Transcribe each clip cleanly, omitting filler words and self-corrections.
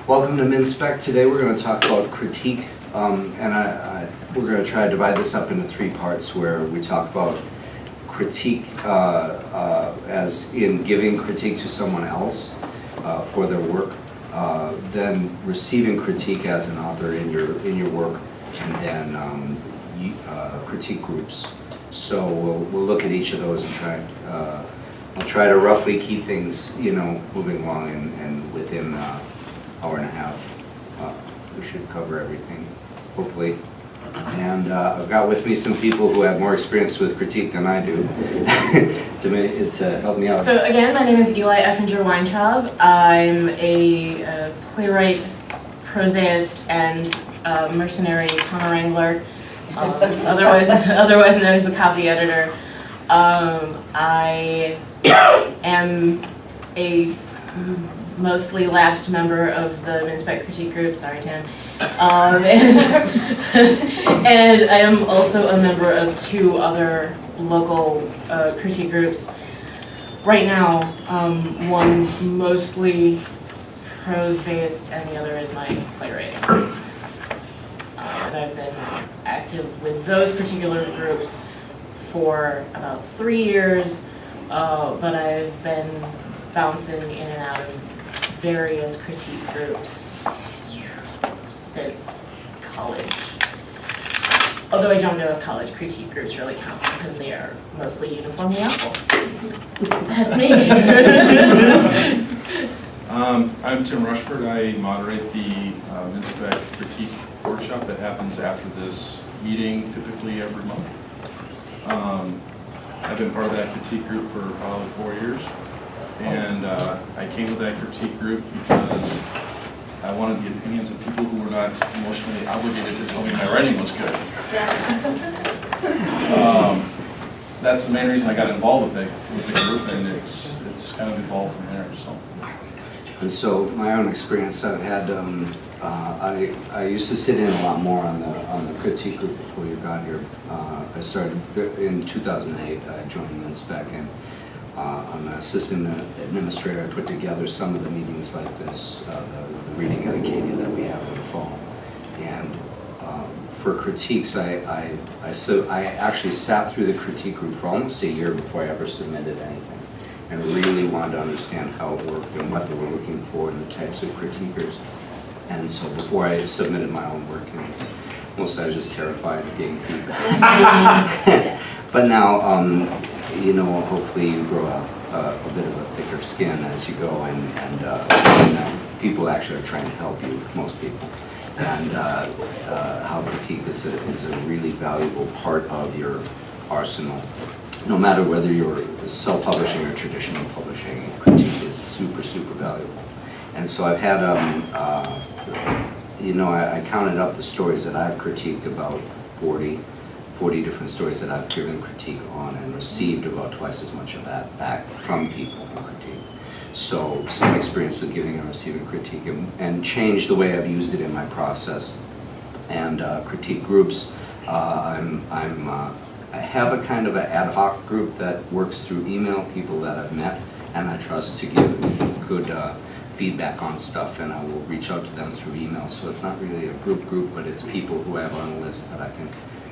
Welcome to MNSpec. Today we're going to talk about critique, and we're going to try to divide this up into three parts where we talk about critique as in giving critique to someone else for their work, then receiving critique as an author in your work, and then critique groups. So we'll look at each of those and try. I'll try to roughly keep things, moving along, and within hour and a half, we should cover everything, hopefully. And I've got with me some people who have more experience with critique than I do to help me out. So again, my name is Eli Effinger-Weintraub. I'm a playwright, prosaist, and mercenary counter wrangler, otherwise known as a copy editor. I am a mostly lapsed member of the MNSpec critique group, sorry Tim, and I am also a member of two other local critique groups. Right now, one mostly prose-based and the other is my playwriting group. And I've been active with those particular groups for about 3 years, but I've been bouncing in and out of various critique groups since college. Although I don't know if college critique groups really count because they are mostly uniformly awful. That's me. I'm Tim Rushford. I moderate the MNSpec critique workshop that happens after this meeting, typically every month. I've been part of that critique group for probably 4 years. And I came to that critique group because I wanted the opinions of people who were not emotionally obligated to tell me my writing was good. That's the main reason I got involved with the group, and it's kind of evolved from there. So. And so my own experience, I've had, I used to sit in a lot more on the critique group before you got here. I started in 2008. I joined MNSpec, and I'm an assistant administrator. I put together some of the meetings like this, the reading at Acadia that we have in the fall. And for critiques, I actually sat through the critique group for almost a year before I ever submitted anything, and really wanted to understand how it worked and what they were looking for and the types of critiquers. And so before I submitted my own work, mostly I was just terrified of getting feedback. But now, hopefully you grow a bit of a thicker skin as you go, and people actually are trying to help you, most people. And how critique is a really valuable part of your arsenal. No matter whether you're self-publishing or traditional publishing, critique is super, super valuable. And so I've had, I counted up the stories that I've critiqued, about 40 different stories that I've given critique on, and received about twice as much of that back from people who critique. So some experience with giving and receiving critique, and changed the way I've used it in my process. And critique groups, I have a kind of an ad hoc group that works through email, people that I've met and I trust to give good feedback on stuff, and I will reach out to them through email. So it's not really a group, but it's people who I have on a list that I can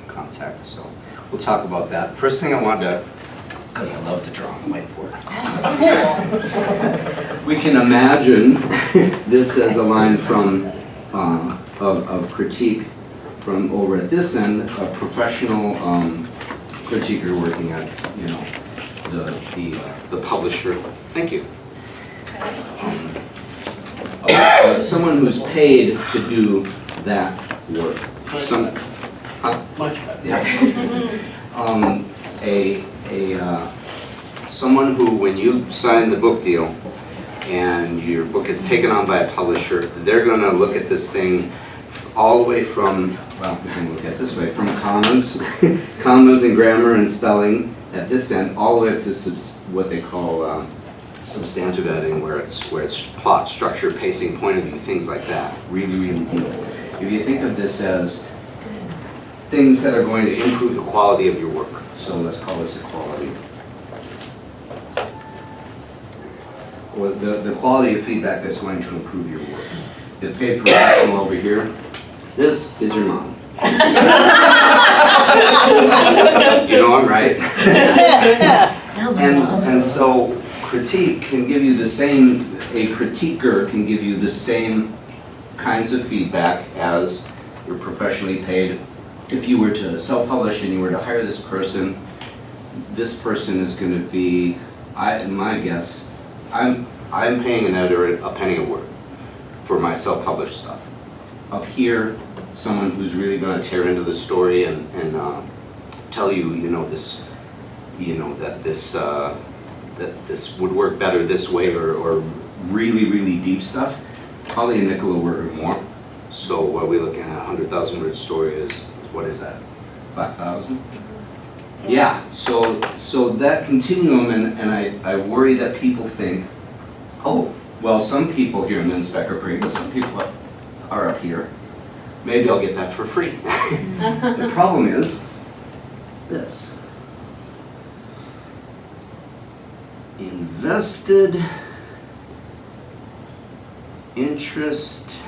contact. So we'll talk about that. First thing I want to, because I love to draw on the whiteboard. We can imagine this as a line from of critique from over at this end, a professional critiquer working at the publisher. Thank you. Someone who's paid to do that work. Much better. Yes. Someone who, when you sign the book deal and your book is taken on by a publisher, they're going to look at this thing all the way from, well, we can look at it this way, from commas and grammar and spelling at this end, all the way up to what they call substantive editing, where it's plot, structure, pacing, point of view, things like that. Really, really deep. If you think of this as things that are going to improve the quality of your work, so let's call this a quality. Well, the quality of feedback that's going to improve your work. the paid professional over here, this is your mom. You know I'm right. And so critique can give you the same, a critiquer can give you the same kinds of feedback as you're professionally paid. If you were to self-publish and you were to hire this person is going to be, my guess, I'm paying an editor a penny a word for my self-published stuff. Up here, someone who's really going to tear into the story and tell you, that this would work better this way, or really, really deep stuff, probably a nickel a word or more. So what we're looking at, 100,000 word story is, what is that, 5,000? Yeah, so that continuum, and I worry that people think, oh, well, some people here in MNSpec are free, but some people are up here. Maybe I'll get that for free. The problem is this. Invested interest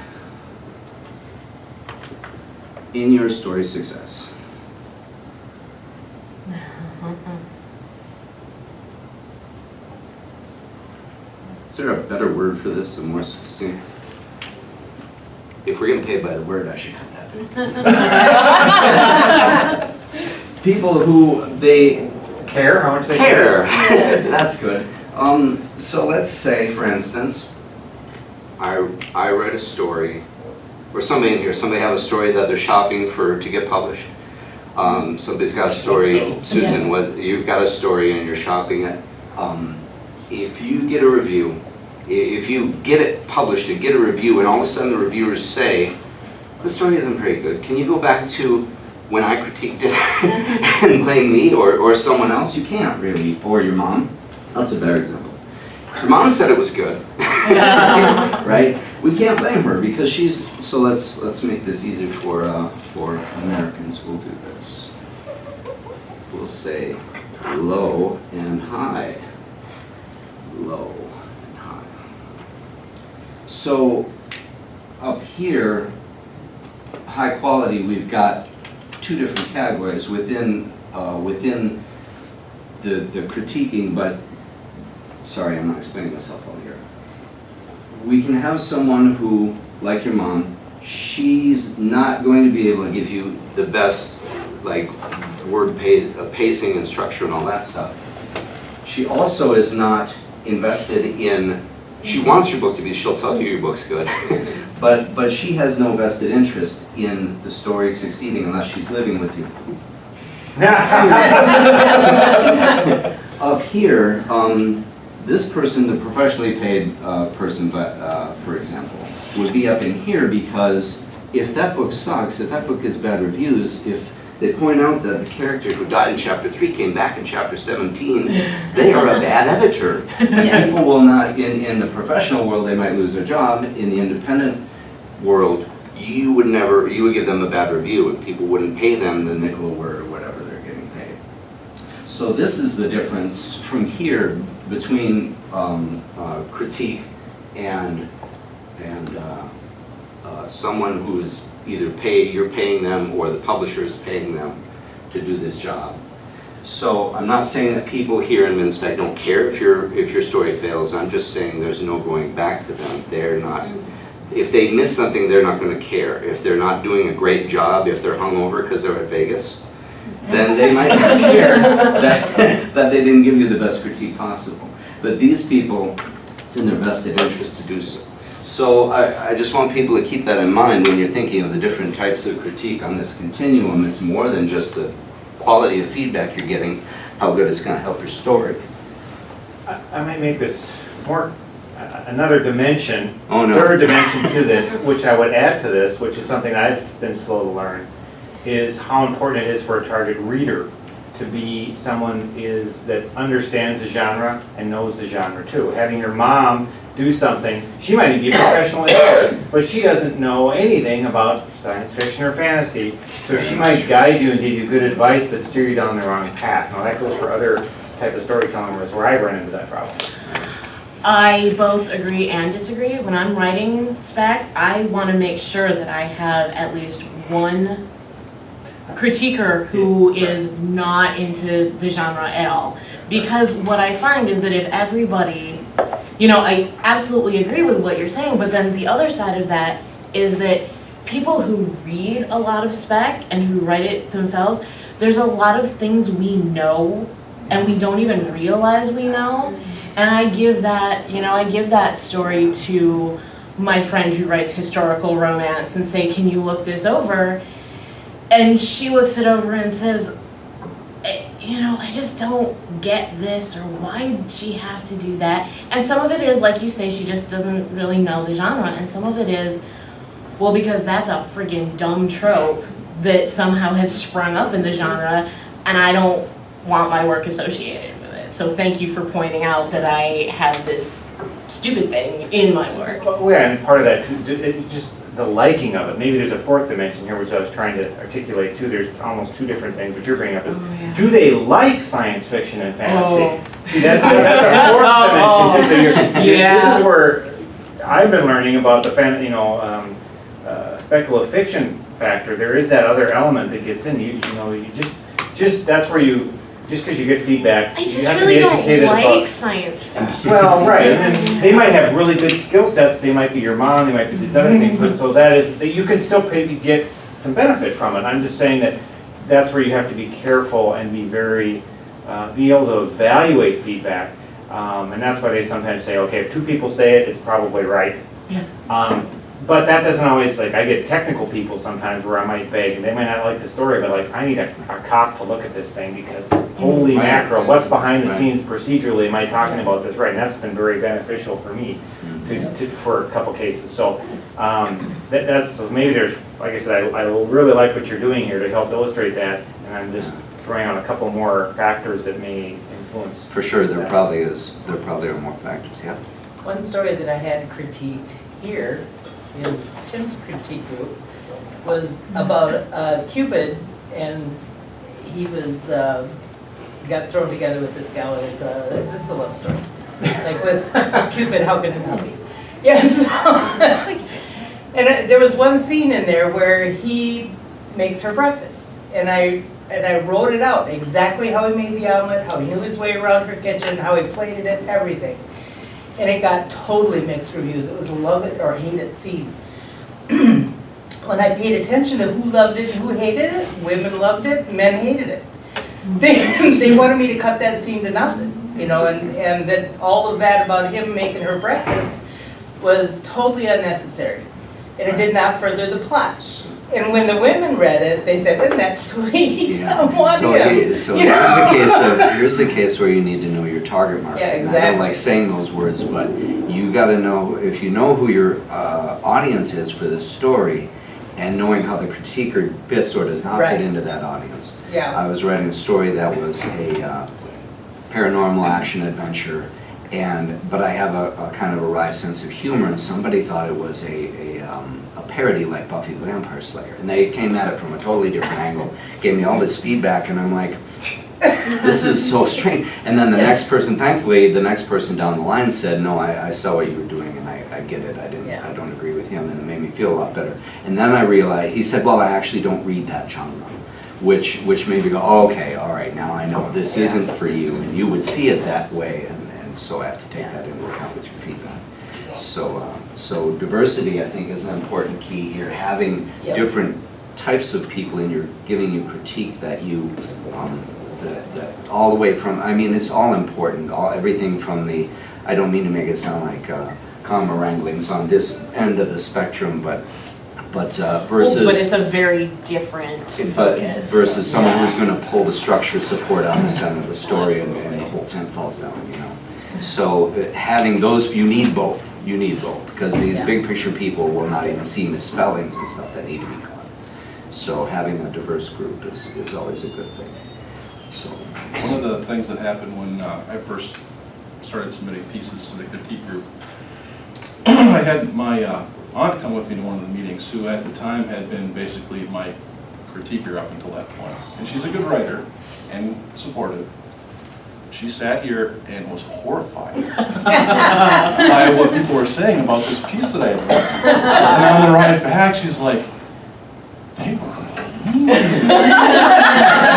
in your story's success. Is there a better word for this, a more succinct? If we're getting paid by the word, I should cut that. People who they Care? How much they care. That's good. So let's say, for instance, I read a story, or somebody in here, somebody have a story that they're shopping for to get published. Somebody's got a story, Susan, you've got a story and you're shopping it. If you get a review, if you get it published and get a review, and all of a sudden the reviewers say, the story isn't very good, can you go back to when I critiqued it and blame me or someone else? You can't really, or your mom. That's a better example. Your mom said it was good, right? We can't blame her because she's, so let's make this easier for Americans. We'll do this. We'll say low and high. Low and high. So up here, high quality, we've got two different categories within the critiquing, but sorry, I'm not explaining myself all here. We can have someone who, like your mom, she's not going to be able to give you the best, like, word pacing and structure and all that stuff. She also is not invested in, she wants your book to be, she'll tell you your book's good, but she has no vested interest in the story succeeding unless she's living with you. Up here, this person, the professionally paid person, for example, would be up in here because if that book sucks, if that book gets bad reviews, if they point out that the character who died in chapter 3 came back in chapter 17, they are a bad editor. And people will not, in the professional world, they might lose their job. In the independent world, you would give them a bad review and people wouldn't pay them the nickel a word or whatever they're getting paid. So this is the difference from here between critique and someone who's either you're paying them or the publisher is paying them to do this job. So I'm not saying that people here in MNSpec don't care if your story fails. I'm just saying there's no going back to them. They're not. If they miss something, they're not going to care. If they're not doing a great job, if they're hungover because they're at Vegas, then they might not care that they didn't give you the best critique possible. But these people, it's in their vested interest to do so. So I just want people to keep that in mind when you're thinking of the different types of critique on this continuum. It's more than just the quality of feedback you're getting, how good it's going to help your story. I might make this more, another dimension, Oh, no. third dimension to this, which I would add to this, which is something I've been slow to learn, is how important it is for a target reader to be someone that understands the genre and knows the genre too. Having your mom do something, she might even be a professional editor, but she doesn't know anything about science fiction or fantasy, so she might guide you and give you good advice but steer you down the wrong path. Now that goes for other type of storytelling where I run into that problem. I both agree and disagree. When I'm writing spec, I want to make sure that I have at least one critiquer who is not into the genre at all. Because what I find is that if everybody, I absolutely agree with what you're saying, but then the other side of that is that people who read a lot of spec and who write it themselves, there's a lot of things we know and we don't even realize we know. And I give that story to my friend who writes historical romance and say, can you look this over? And she looks it over and says, I just don't get this, or why did she have to do that? And some of it is, like you say, she just doesn't really know the genre, and some of it is, well, because that's a friggin' dumb trope that somehow has sprung up in the genre, and I don't want my work associated with it. So thank you for pointing out that I have this stupid thing in my work. Well, yeah, and part of that too, just the liking of it. Maybe there's a fourth dimension here, which I was trying to articulate too. There's almost two different things, which you're bringing up is, do they like science fiction and fantasy? See, that's a fourth dimension too. So this is where I've been learning about the speculative fiction factor. There is that other element that gets in. You just that's where just because you get feedback, you have to be educated about. I just really don't like science fiction. Well, right, and then they might have really good skill sets. They might be your mom. They might be these other things. But so that you can still maybe get some benefit from it. I'm just saying that's where you have to be careful and be very be able to evaluate feedback. And that's why they sometimes say, okay, if two people say it, it's probably right. Yeah. But that doesn't always, I get technical people sometimes where I might beg, and they might not like the story, but I need a cop to look at this thing because holy mackerel, what's behind the scenes procedurally, am I talking about this right? And that's been very beneficial for me for a couple cases. So so maybe there's, like I said, I really like what you're doing here to help illustrate that, and I'm just throwing out a couple more factors that may influence. For sure, there probably are more factors, yeah. One story that I had critiqued here in Tim's critique group was about Cupid, and he was got thrown together with this gal, and this is a love story. Like with Cupid, how can it not be? Yes. And there was one scene in there where he makes her breakfast, and I wrote it out exactly how he made the omelet, how he knew his way around her kitchen, how he plated it, everything. And it got totally mixed reviews. It was a love it or hate it scene. When I paid attention to who loved it and who hated it, women loved it, men hated it. They wanted me to cut that scene to nothing, and that all of that about him making her breakfast was totally unnecessary. And it did not further the plot. And when the women read it, they said, isn't that sweet? Yeah. I want him. So here's a case where you need to know your target market. Yeah, exactly. I don't like saying those words, but you got to know, if you know who your audience is for this story, and knowing how the critiquer fits or does not fit into that audience. Yeah. I was writing a story that was a paranormal action adventure, but I have a kind of a wry sense of humor, and somebody thought it was a parody like Buffy the Vampire Slayer, and they came at it from a totally different angle, gave me all this feedback, and I'm like, this is so strange. And then the next person, thankfully, the next person down the line said, no, I saw what you were doing, and I get it. I don't agree with him, and it made me feel a lot better. And then I realized, he said, well, I actually don't read that genre, which made me go, oh, okay, all right, now I know this isn't for you, and you would see it that way, and so I have to take that into account with your feedback. So diversity, I think, is an important key here. Having different types of people in your giving you critique that you that all the way from. I mean, it's all important. Everything from the. I don't mean to make it sound like comma wranglings on this end of the spectrum, but versus. But it's a very different focus. Versus someone who's going to pull the structure support out the center of the story, and the whole tent falls down. So having those, you need both. You need both, because these big picture people will not even see misspellings and stuff that need to be caught. So having a diverse group is always a good thing. So one of the things that happened when I first started submitting pieces to the critique group, I had my aunt come with me to one of the meetings, who at the time had been basically my critiquer up until that point. And she's a good writer and supportive. she sat here and was horrified by what people were saying about this piece that I had written. And on the ride back, she's like, they were mean. And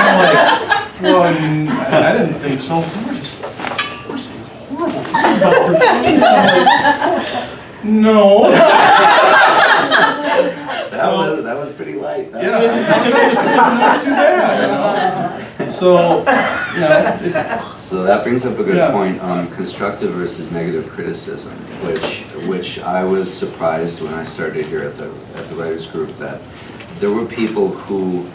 I'm like, well, I didn't think so. They were saying horrible things about her piece. I'm like, no. That was pretty light. Yeah, not too bad, you know? So, you know, So that brings up a good Yeah. point on constructive versus negative criticism, which I was surprised when I started here at the writers group that there were people who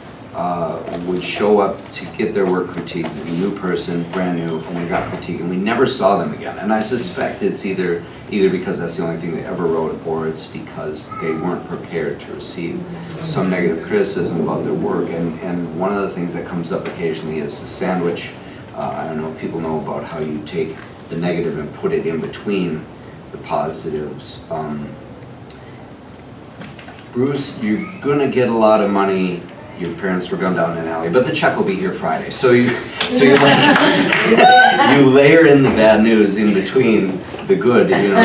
would show up to get their work critiqued, a new person, brand new, and they got critiqued, and we never saw them again. And I suspect it's either because that's the only thing they ever wrote, or it's because they weren't prepared to receive some negative criticism about their work. And one of the things that comes up occasionally is the sandwich. I don't know if people know about how you take the negative and put it in between the positives. Bruce, you're gonna get a lot of money. Your parents were gunned down in an alley, but the check will be here Friday. So you layer in the bad news in between the good. You know,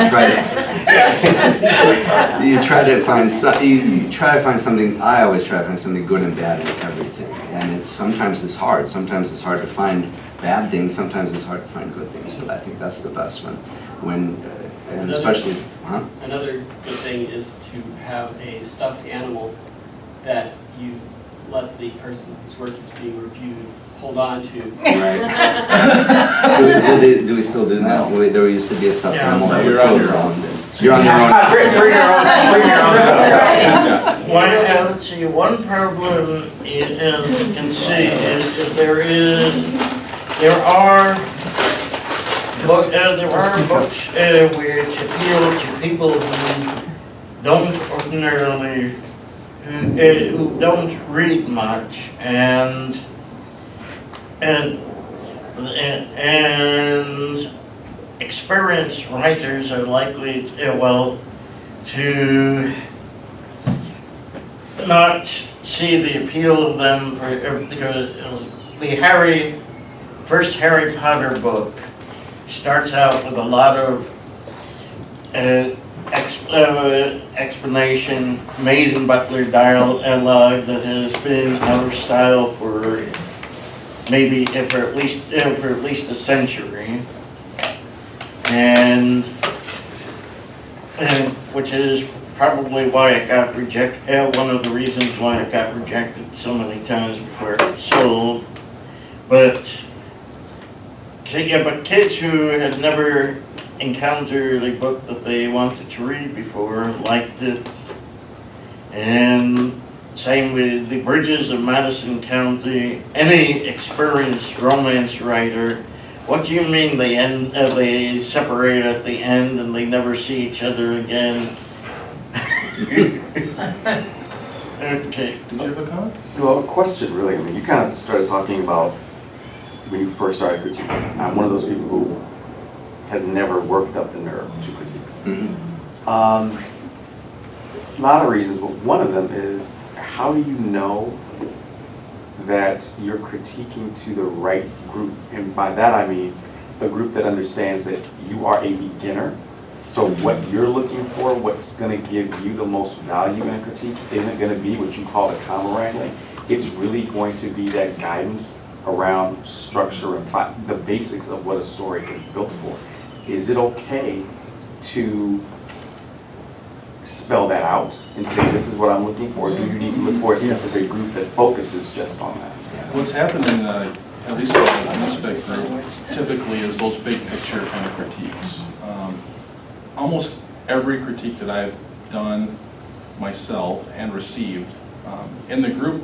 you try to find something. I always try to find something good and bad in everything, and sometimes it's hard. Sometimes it's hard to find bad things. Sometimes it's hard to find good things. But I think that's the best one. And especially, huh? Another good thing is to have a stuffed animal that you let the person whose work is being reviewed hold on to. Right. do we still do that? There used to be a stuffed animal that would You're on float your around. You're on your own. Bring your own See, one problem is, as you can see, is that there are books which appeal to people who don't ordinarily, who don't read much, and experienced writers are likely to not see the appeal of them because the first Harry Potter book starts out with a lot of explanation made in Butler dialogue that has been out of style for maybe for at least a century, and which is probably why it got rejected. One of the reasons why it got rejected so many times before it was sold. But kids who had never encountered a book that they wanted to read before liked it. And same with The Bridges of Madison County. Any experienced romance writer, what do you mean they separate at the end and they never see each other again? Okay. Did you have a comment? Well, a question really. I mean, you kind of started talking about when you first started critiquing. I'm one of those people who has never worked up the nerve to critique. Mm-hmm. A lot of reasons, but one of them is, how do you know that you're critiquing to the right group? And by that I mean a group that understands that you are a beginner. So what you're looking for, what's going to give you the most value in a critique, isn't going to be what you call the comma wrangling. It's really going to be that guidance around structure and plot, the basics of what a story is built for. Is it okay to spell that out and say, this is what I'm looking for? Do you need to look for a specific group that focuses just on that? What's happened in at least in the MNSpec group, typically is those big picture kind of critiques. Almost every critique that I've done myself and received, in the group,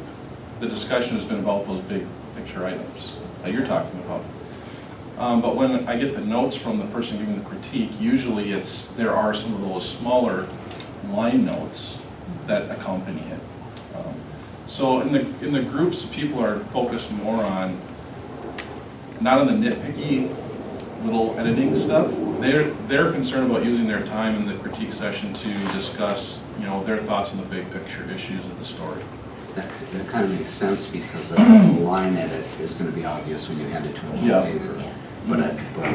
the discussion has been about those big picture items that you're talking about. But when I get the notes from the person giving the critique, usually there are some of those smaller line notes that accompany it. So in the groups, people are focused more on, not on the nitpicky little editing stuff. They're concerned about using their time in the critique session to discuss, their thoughts on the big picture issues of the story. That kind of makes sense because a line edit is going to be obvious when you hand it to a Yeah. paper. but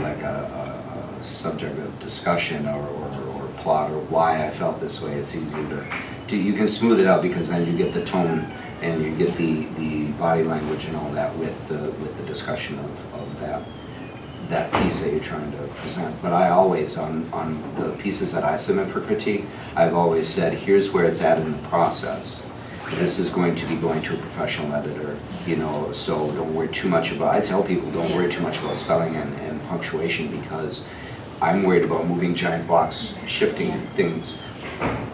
like a subject of discussion or plot or why I felt this way, it's easier to you can smooth it out because then you get the tone and you get the body language and all that with the discussion of that piece that you're trying to present. But I always, on the pieces that I submit for critique, I've always said, here's where it's at in the process. This is going to be going to a professional editor, you know, so don't worry too much about, I tell people don't worry too much about spelling and punctuation because I'm worried about moving giant blocks, shifting things,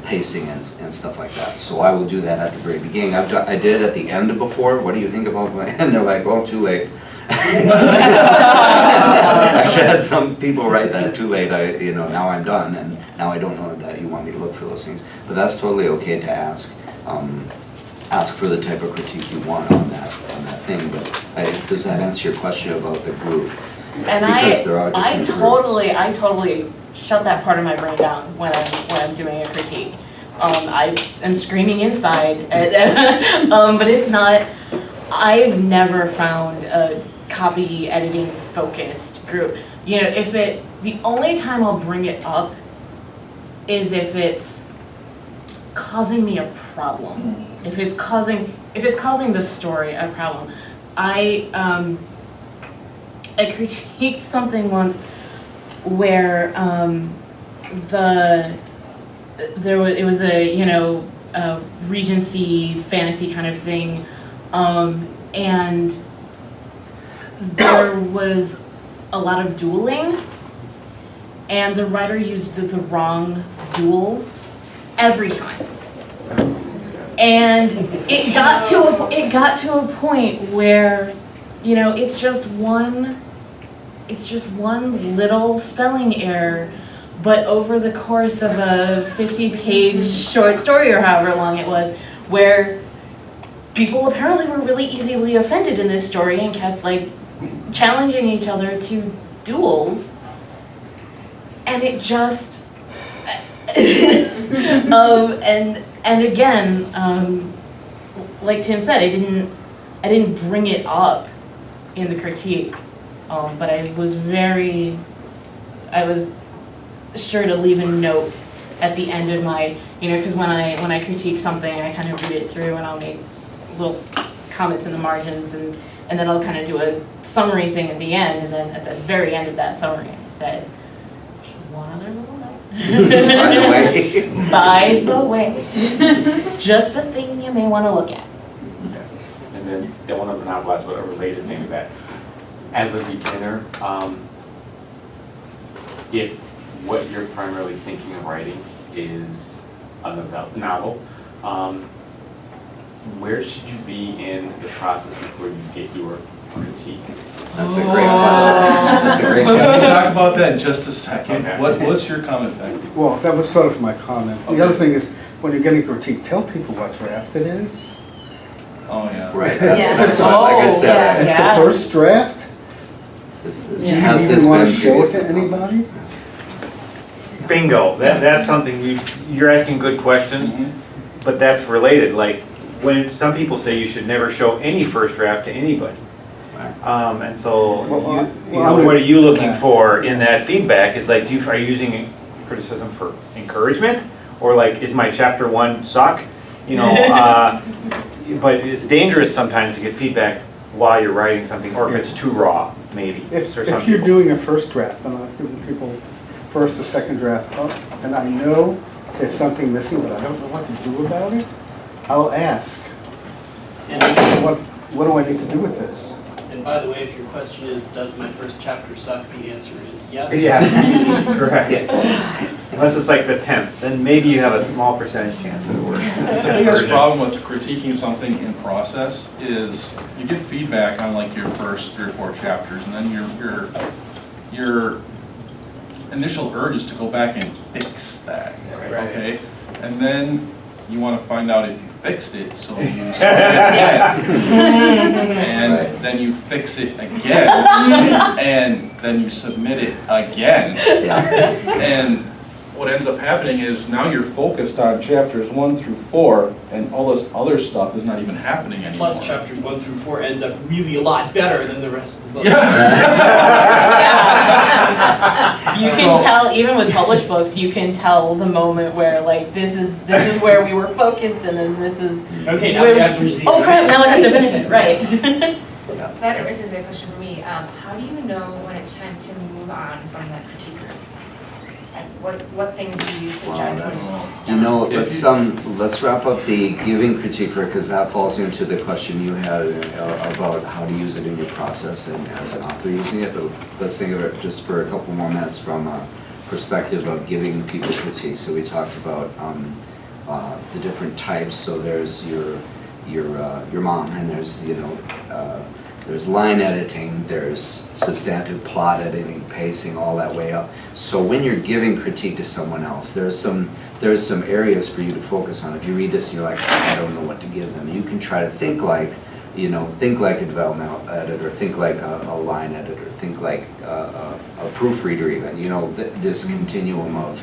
pacing and stuff like that. So I will do that at the very beginning. I did it at the end before. What do you think about my, and they're like, well, too late. Actually, I had some people write that too late. Now I'm done, and now I don't know that you want me to look for those things. But that's totally okay to ask. Ask for the type of critique you want on that thing. But does that answer your question about the group? And Because there are I different totally shut that part of my brain down when I'm doing a critique. I am screaming inside, but it's not. I've never found a copy editing focused group. You know, the only time I'll bring it up is if it's causing me a problem. If it's causing the story a problem. I critiqued something once where it was a Regency fantasy kind of thing, and there was a lot of dueling, and the writer used the wrong duel every time. And it got to a point where, you know, it's just one little spelling error, but over the course of a 50-page short story or however long it was, where people apparently were really easily offended in this story and kept like challenging each other to duels, and it just and again, like Tim said, I didn't bring it up in the critique, but I was sure to leave a note at the end of my, because when I critique something, I kind of read it through and I'll make little comments in the margins, and then I'll kind of do a summary thing at the end, and then at the very end of that summary, I said, one other little note. By the way, just a thing you may want to look at. Okay. And then one of the novels, but a related thing to that. As a beginner, if what you're primarily thinking of writing is a novel, where should you be in the process before you get your critique? That's a great question. That's a great Can we question. talk about that in just a second? Okay. What's your comment, Becky? Well, that was sort of my comment. The other thing is, when you're getting critique, tell people what draft it is. Oh, yeah. Right, that's what, like I said, It's the first draft. has Do this you even want to been show it to previously? anybody? Bingo, that's something you're asking good questions, but that's related. Like, when some people say you should never show any first draft to anybody. And so, what are you looking for in that feedback? Is like, are you using criticism for encouragement? Or like, is my chapter 1 suck? But it's dangerous sometimes to get feedback while you're writing something, or if it's too raw, maybe. If you're doing a first draft, and I've given people first or second draft up, and I know there's something missing, but I don't know what to do about it, I'll ask, And, what do I need to do with this? and by the way, if your question is, does my first chapter suck, the answer is yes. Yeah, correct. Unless it's like the 10th, then maybe you have a small percentage chance that it works. The biggest problem with critiquing something in process is you get feedback on like your first 3 or 4 chapters, and then your initial urge is to go back and fix that, okay? And then you want to find out if you fixed it, so you start it again. And then you fix it again, and then you submit it again. Yeah. And what ends up happening is now you're focused on chapters 1 through 4, and all this other stuff is not even happening anymore. Plus, chapters 1 through 4 ends up really a lot better than the rest of the book. You can tell, even with published books, you can tell the moment where like this is where we were focused, and then this is Okay, now where we have to reach the oh end. crap! Now I have to finish it. Right. That raises a question for me. How do you know when it's time to move on from that critique group? And what things do you suggest? You know, let's wrap up the giving critique for, because that falls into the question you had about how to use it in your process and as an author using it. But let's think of it just for a couple more minutes from a perspective of giving people critique. So we talked about the different types. So there's your mom, and there's there's line editing, there's substantive plot editing, pacing, all that way up. So when you're giving critique to someone else, there's some areas for you to focus on. If you read this and you're like, I don't know what to give them, you can try to think like a developmental editor, think like a line editor, think like a proofreader even. This continuum of,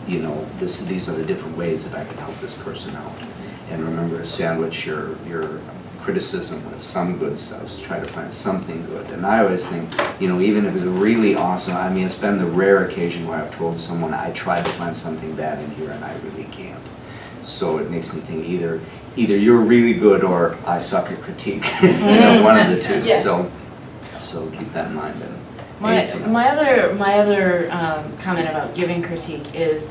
these are the different ways that I can help this person out. And remember to sandwich your criticism with some good stuff, so try to find something good. And I always think, even if it's really awesome, it's been the rare occasion where I've told someone I tried to find something bad in here and I really can't. So it makes me think either you're really good or I suck at critique, one of the two. Yeah. So keep that in mind. And My other comment about giving critique is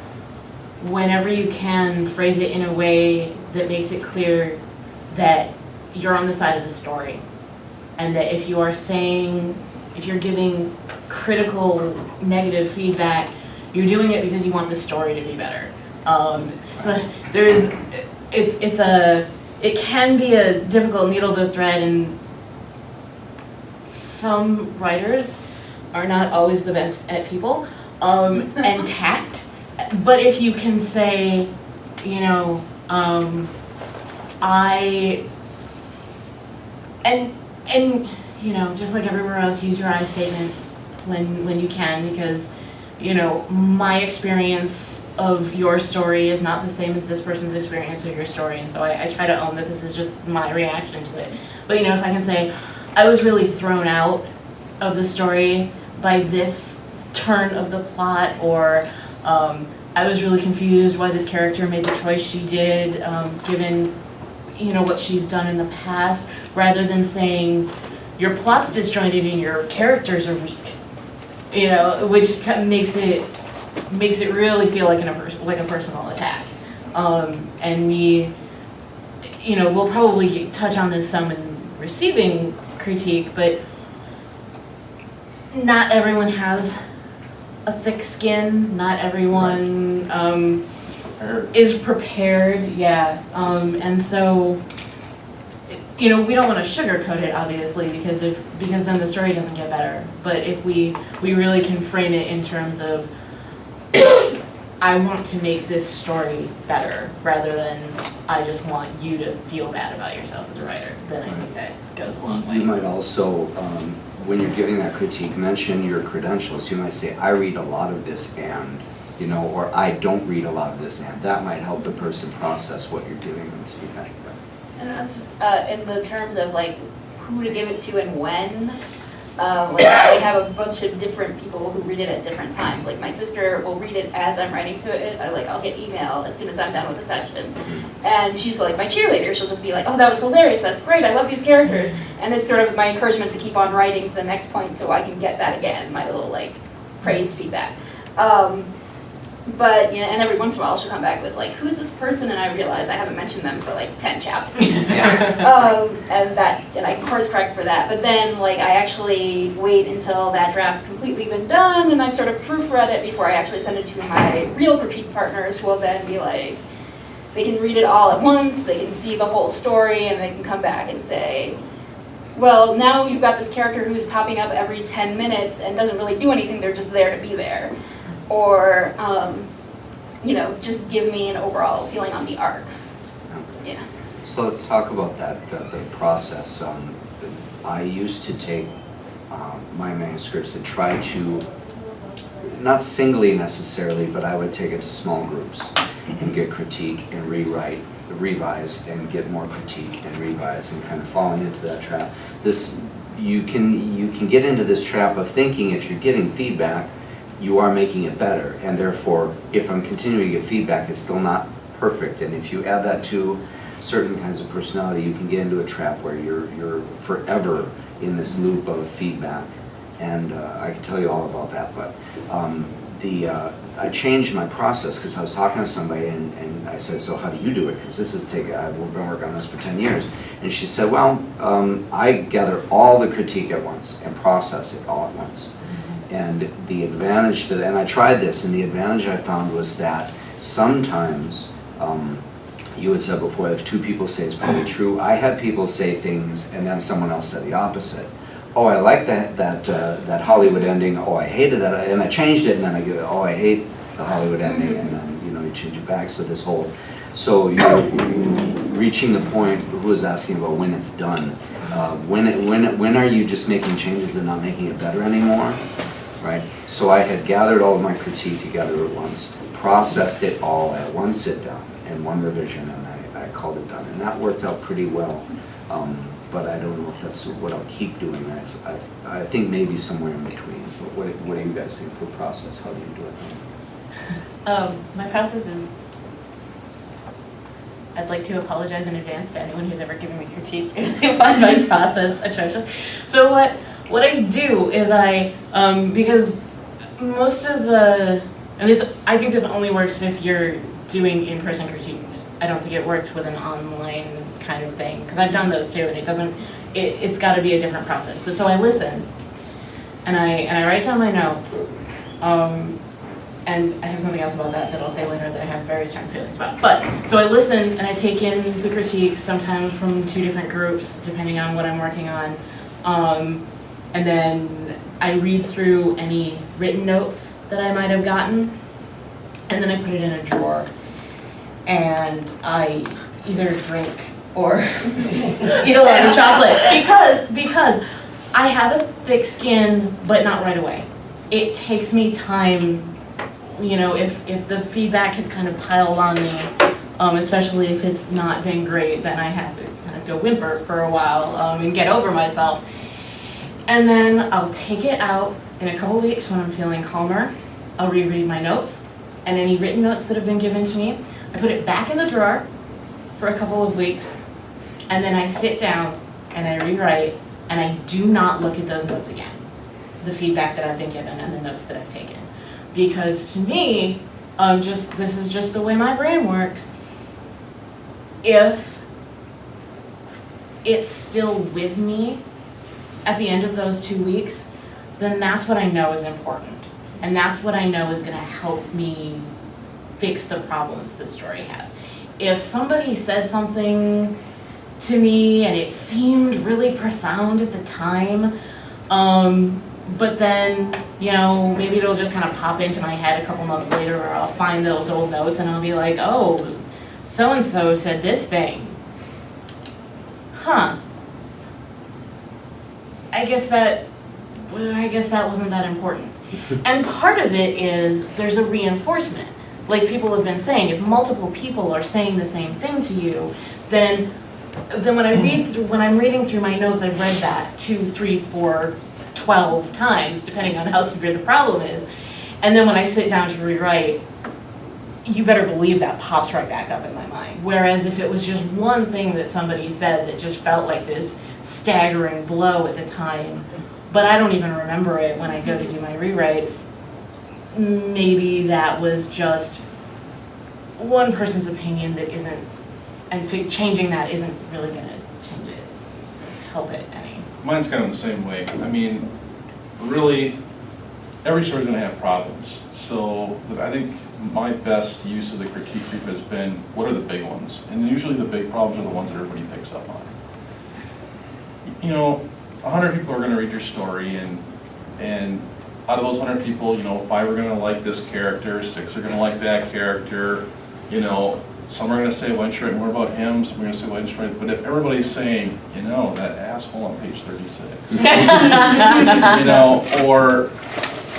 whenever you can phrase it in a way that makes it clear that you're on the side of the story, and that if you're giving critical negative feedback, you're doing it because you want the story to be better. It can be a difficult needle to thread, and some writers are not always the best at people and tact. But if you can say, just like everywhere else, use your I statements when you can, because, my experience of your story is not the same as this person's experience of your story, and so I try to own that this is just my reaction to it. But, if I can say, I was really thrown out of the story by this turn of the plot, or I was really confused why this character made the choice she did, given what she's done in the past, rather than saying your plot's disjointed and your characters are weak, which makes it really feel like a personal attack. And we'll probably touch on this some in receiving critique, but not everyone has a thick skin. Not everyone is prepared. Yeah, and so we don't want to sugarcoat it, obviously, because then the story doesn't get better. But if we really can frame it in terms of I want to make this story better, rather than I just want you to feel bad about yourself as a writer, then I think that goes a long way. You might also, when you're giving that critique, mention your credentials. You might say, I read a lot of this and, or I don't read a lot of this and. That might help the person process what you're giving them as feedback. And I'm just, in the terms of like who to give it to and when, I have a bunch of different people who read it at different times. Like my sister will read it as I'm writing to it. I'll get email as soon as I'm done with the section. And she's like my cheerleader. She'll just be like, oh, that was hilarious. That's great. I love these characters. And it's sort of my encouragement to keep on writing to the next point so I can get that again, my little praise feedback. But, and every once in a while she'll come back with who's this person? And I realize I haven't mentioned them for 10 chapters. And I course correct for that. But then I actually wait until that draft's completely been done and I've sort of proofread it before I actually send it to my real critique partners, who will then be they can read it all at once, they can see the whole story, and they can come back and say, well, now you've got this character who's popping up every 10 minutes and doesn't really do anything, they're just there to be there. Or, just give me an overall feeling on the arcs. Okay. Yeah. So let's talk about that, the process. I used to take my manuscripts and try to not singly necessarily, but I would take it to small groups and get critique and revise and get more critique and revise and kind of falling into that trap. You can get into this trap of thinking if you're getting feedback, you are making it better, and therefore, if I'm continuing to get feedback, it's still not perfect. And if you add that to certain kinds of personality, you can get into a trap where you're forever in this loop of feedback. And I can tell you all about that, but I changed my process because I was talking to somebody and I said, so how do you do it? Because we've been working on this for 10 years. And she said, well, I gather all the critique at once and process it all at once. And the advantage to that, and I tried this, and the advantage I found was that sometimes, you had said before, if two people say it's probably true, I had people say things and then someone else said the opposite. Oh, I like that Hollywood ending. Oh, I hated that, and I changed it. And then I go, oh, I hate the Hollywood ending, and then you change it back. So you're reaching the point. Who was asking about when it's done? When are you just making changes and not making it better anymore? Right. So I had gathered all of my critique together at once, processed it all at one sit down and one revision, and I called it done, and that worked out pretty well. But I don't know if that's what I'll keep doing. I think maybe somewhere in between. But what do you guys think for process? How do you do it? My process is, I'd like to apologize in advance to anyone who's ever given me critique if they find my process atrocious. So what I do is because most of I think this only works if you're doing in-person critiques. I don't think it works with an online kind of thing, because I've done those too, and it's got to be a different process. But so I listen, and I write down my notes, and I have something else about that I'll say later that I have very strong feelings about. But so I listen and I take in the critiques, sometimes from two different groups, depending on what I'm working on, and then I read through any written notes that I might have gotten, and then I put it in a drawer, and I either drink or eat a lot of chocolate because I have a thick skin, but not right away. It takes me time, if the feedback has kind of piled on me, especially if it's not been great, then I have to kind of go whimper for a while and get over myself. And then I'll take it out in a couple weeks when I'm feeling calmer. I'll reread my notes and any written notes that have been given to me. I put it back in the drawer for a couple of weeks, and then I sit down and I rewrite, and I do not look at those notes again, the feedback that I've been given and the notes that I've taken. Because to me, this is just the way my brain works. If it's still with me at the end of those 2 weeks, then that's what I know is important. And that's what I know is going to help me fix the problems the story has. If somebody said something to me and it seemed really profound at the time, but then, maybe it'll just kind of pop into my head a couple months later, or I'll find those old notes and I'll be like, oh, so-and-so said this thing. Huh. I guess that wasn't that important. And part of it is there's a reinforcement. Like people have been saying, if multiple people are saying the same thing to you, then when I'm reading through my notes, I've read that 2, 3, 4, 12 times, depending on how severe the problem is. And then when I sit down to rewrite, you better believe that pops right back up in my mind. Whereas if it was just one thing that somebody said that just felt like this staggering blow at the time, but I don't even remember it when I go to do my rewrites, maybe that was just one person's opinion that isn't, and changing that isn't really going to change it, help it any. Mine's kind of the same way. I mean, really, every story's going to have problems. So I think my best use of the critique group has been, what are the big ones? And usually the big problems are the ones that everybody picks up on. 100 people are going to read your story, and out of those 100 people, 5 are going to like this character, 6 are going to like that character, some are going to say, why don't you write more about him, some are going to say, why don't you write, but if everybody's saying, that asshole on page 36, or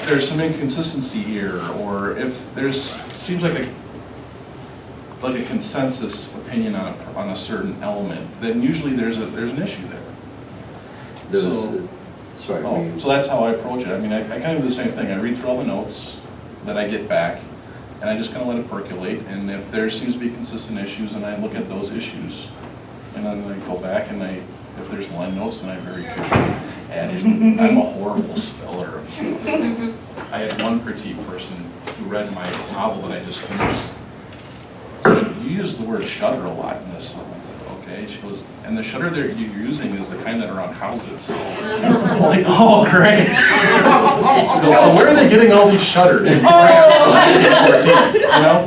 there's some inconsistency here, or if seems like a consensus opinion on a certain element, then usually there's an issue there. So that's how I approach it. I mean, I kind of do the same thing. I read through all the notes that I get back, and I just kind of let it percolate. And if there seems to be consistent issues, and I look at those issues, and then I go back and if there's line notes, then I very carefully add in. I'm a horrible speller of stuff. I had one critique person who read my novel that I just finished. Said, you use the word shutter a lot in this. I'm like, okay. She goes, and the shutter that you're using is the kind that are on houses. I'm like, oh, great. She goes, so where are they getting all these shutters? In France, 1914, you know?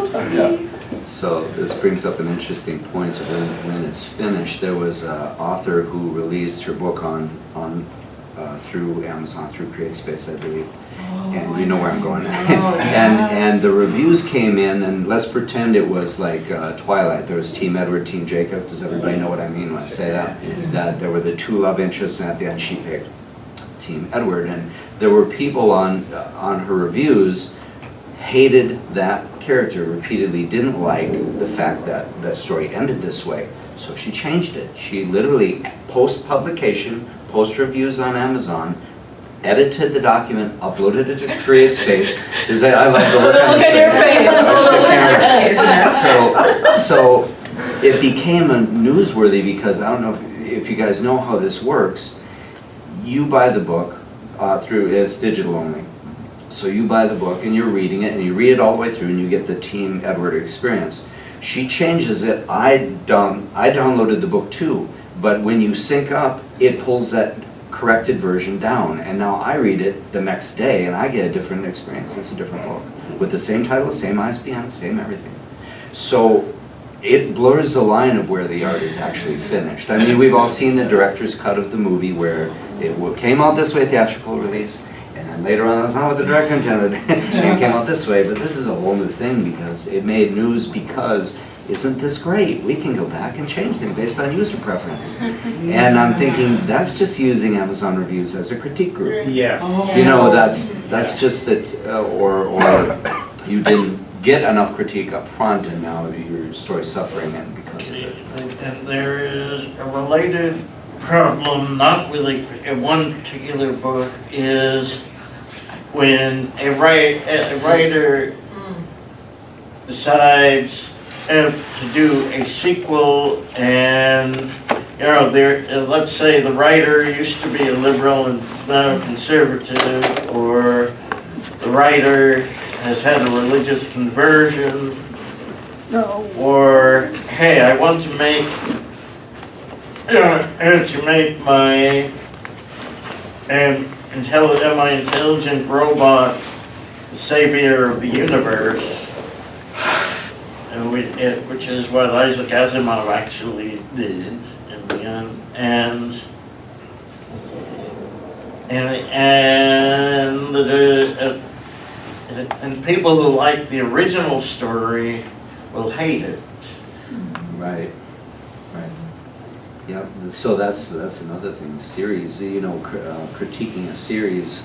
So, yeah. So this brings up an interesting point. So when it's finished, there was an author who released her book through Amazon, through CreateSpace, I believe. And you know where I'm going. And the reviews came in, and let's pretend it was like Twilight. There was Team Edward, Team Jacob. Does everybody know what I mean when I say that? That there were the two love interests, and at the end she picked Team Edward. And there were people on her reviews hated that character repeatedly, didn't like the fact that the story ended this way. So she changed it. She literally, post-publication, post-reviews on Amazon, edited the document, uploaded it to CreateSpace. I love the look on his face. So it became newsworthy because I don't know if you guys know how this works. You buy the book it's digital only. So you buy the book and you're reading it and you read it all the way through and you get the Team Edward experience. She changes it. I downloaded the book too, but when you sync up, it pulls that corrected version down, and now I read it the next day and I get a different experience. It's a different book with the same title, same ISBN, same everything. So it blurs the line of where the art is actually finished. I mean, we've all seen the director's cut of the movie where it came out this way, theatrical release, and then later on that's not what the director intended, and it came out this way. But this is a whole new thing because it made news because isn't this great? We can go back and change things based on user preference. And I'm thinking that's just using Amazon reviews as a critique group. Yeah. You know, that's just that, or you didn't get enough critique up front, and now your story's suffering and because of it. And there is a related problem, not with one particular book, is when a writer decides to do a sequel, and let's say the writer used to be a liberal and is now a conservative, or the writer has had a religious conversion, or hey, I want to make my intelligent robot the savior of the universe. Which is what Isaac Asimov actually did in the end, and people who like the original story will hate it. Right. Yeah. So that's another thing. Series, critiquing a series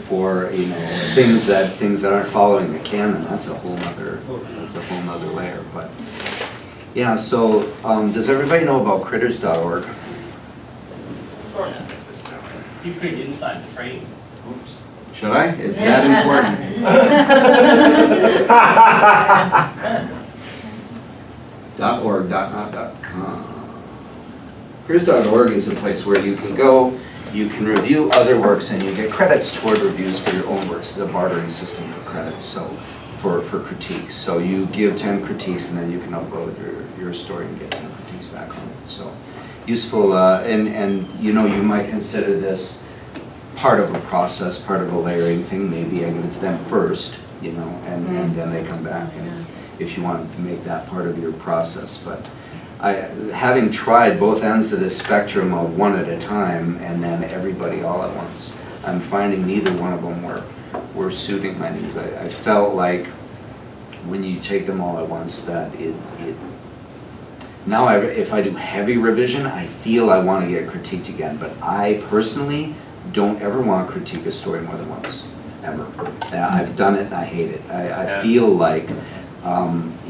for things that aren't following the canon. That's a whole nother layer. But yeah. So does everybody know about critters.org? Sort of. You put it inside the frame. Oops. Should I? It's that important. .org.com. Critters.org is a place where you can go, you can review other works, and you get credits toward reviews for your own works. It's a bartering system for credits, so for critiques. So you give 10 critiques, and then you can upload your story and get 10 critiques back on it. So useful, and you might consider this part of a process, part of a layering thing. Maybe I give it to them first, and then they come back, and if you want to make that part of your process. But having tried both ends of this spectrum of one at a time and then everybody all at once, I'm finding neither one of them were suiting my needs. I felt like when you take them all at once that now if I do heavy revision, I feel I want to get critiqued again, but I personally don't ever want to critique a story more than once, ever. I've done it and I hate it. I feel like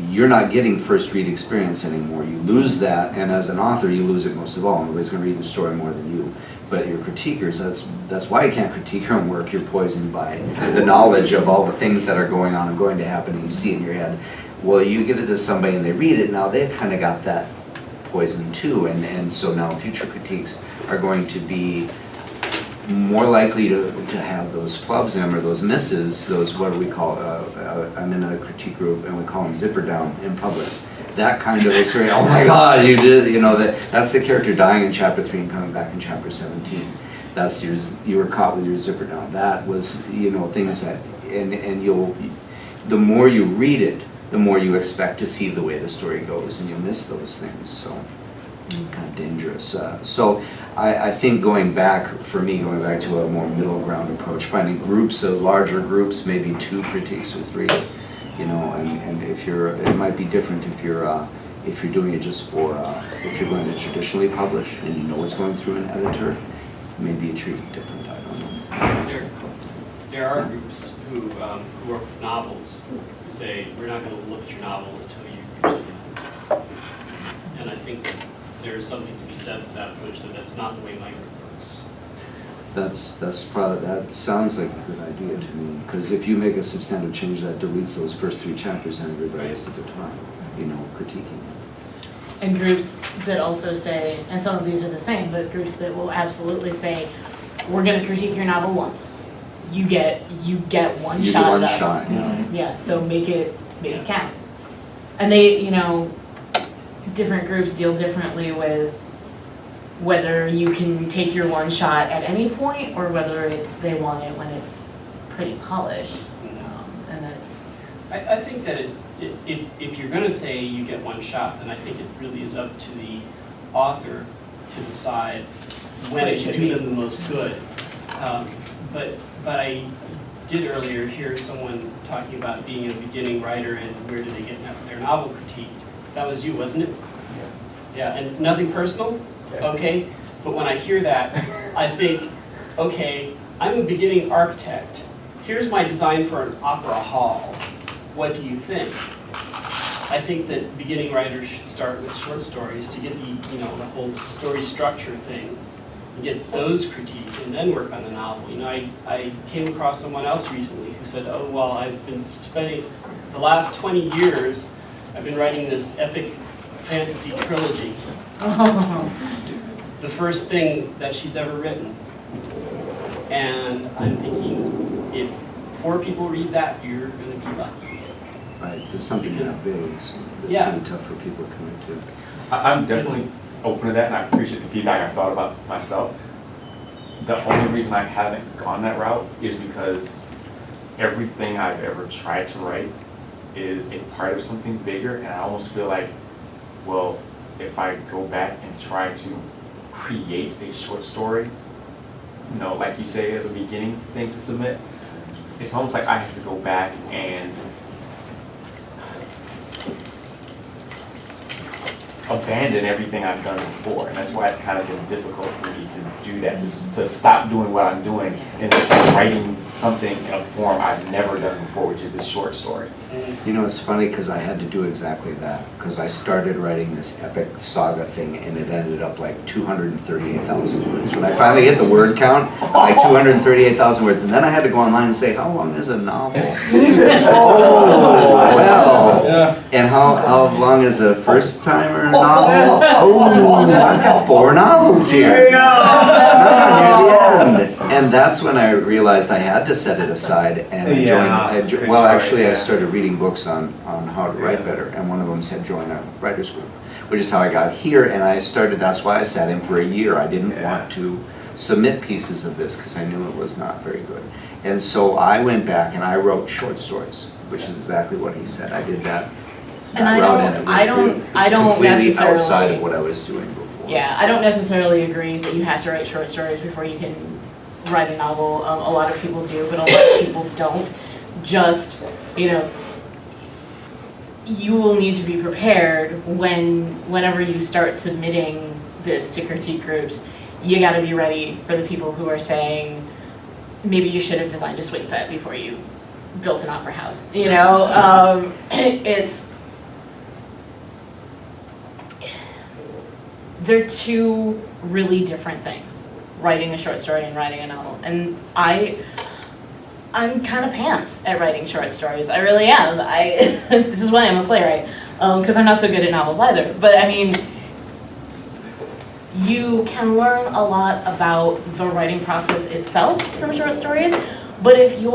you're not getting first read experience anymore. You lose that, and as an author, you lose it most of all. Nobody's going to read the story more than you. But your critiquers, that's why you can't critique your own work. You're poisoned by the knowledge of all the things that are going on and going to happen, and you see in your head. Well, you give it to somebody and they read it, now they've kind of got that poison too, and so now future critiques are going to be more likely to have those flubs in them, or those misses, those, what do we call, I'm in a critique group and we call them zipper down in public. That kind of experience, oh my God, you did, you know, that's the character dying in chapter 3 and coming back in chapter 17. That's you were caught with your zipper down. That was, you know, things that, and the more you read it, the more you expect to see the way the story goes, and you miss those things, so kind of dangerous. So I think going back to a more middle ground approach, finding groups of larger groups, maybe 2 critiques or 3, you know, and if it might be different if you're doing it just for, if you're going to traditionally publish and you know what's going through an editor, maybe you treat it different, I don't know. There are groups who work with novels who say, we're not going to look at your novel until you critique it. And I think that there's something to be said for that approach, that that's not the way my group works. That sounds like a good idea to me, because if you make a substantive change that deletes those first 3 chapters, then everybody has a good time, you know, critiquing it. And groups that also say, and some of these are the same, but groups that will absolutely say, we're gonna critique your novel once. You get one shot at us. You get one shot, yeah. Yeah, so make it count. And they, you know, different groups deal differently with whether you can take your one shot at any point, or whether they want it when it's pretty polished. And that's. I think that if you're going to say you get one shot, then I think it really is up to the author to decide when it should do them the most good. But I did earlier hear someone talking about being a beginning writer and where do they get their novel critiqued. That was you, wasn't it? Yeah, and nothing personal? Okay, but when I hear that, I think, okay, I'm a beginning architect. Here's my design for an opera hall. What do you think? I think that beginning writers should start with short stories to get the whole story structure thing, and get those critiqued, and then work on the novel. You know, I came across someone else recently who said, oh, well, I've been spending the last 20 years, I've been writing this epic fantasy trilogy. The first thing that she's ever written. And I'm thinking, if 4 people read that, you're going to be lucky. Right, there's something that big, so it's really tough for people to commit to. I'm definitely open to that, and I appreciate the feedback. I've thought about myself. The only reason I haven't gone that route is because everything I've ever tried to write is a part of something bigger, and I almost feel like, well, if I go back and try to create a short story, you know, like you say, as a beginning thing to submit, it's almost like I have to go back and abandon everything I've done before, and that's why it's kind of been difficult for me to do that, just to stop doing what I'm doing and start writing something in a form I've never done before, which is this short story. You know, it's funny because I had to do exactly that, because I started writing this epic saga thing and it ended up like 238,000 words. When I finally hit the word count, like 238,000 words, and then I had to go online and say, how long is a novel? Oh, well. And how long is a first-timer novel? Oh, I've got 4 novels here. Near the end. And that's when I realized I had to set it aside, and I started reading books on how to write better, and one of them said join a writer's group, which is how I got here, and that's why I sat in for a year. I didn't want to submit pieces of this because I knew it was not very good. And so I went back and I wrote short stories, which is exactly what he said. I did that. And I don't completely necessarily outside of what I was doing before. Yeah, I don't necessarily agree that you have to write short stories before you can write a novel. A lot of people do, but a lot of people don't. Just, you know, you will need to be prepared whenever you start submitting this to critique groups. you gotta be ready for the people who are saying, maybe you should have designed a swing set before you built an opera house, you know? They're two really different things, writing a short story and writing a novel. And I'm kind of pants at writing short stories. I really am. This is why I'm a playwright, because I'm not so good at novels either. But I mean, you can learn a lot about the writing process itself from short stories, but if you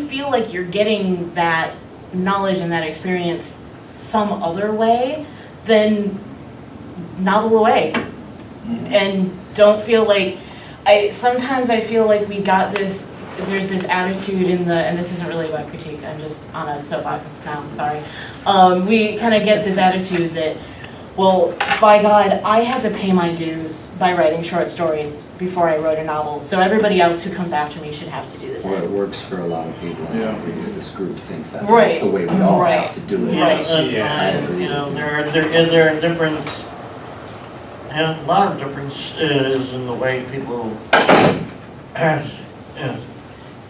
feel like you're getting that knowledge and that experience some other way, then novel away. And don't feel like, sometimes I feel like there's this attitude and this isn't really about critique, I'm just on a soapbox now, I'm sorry. We kind of get this attitude that, well, by God, I had to pay my dues by writing short stories before I wrote a novel, so everybody else who comes after me should have to do the Well, it same. works for a lot of people, and Yeah. we do this group think that Right. that's the way we all Right. have to do it. Right. You know, there are different, and a lot of differences in the way people,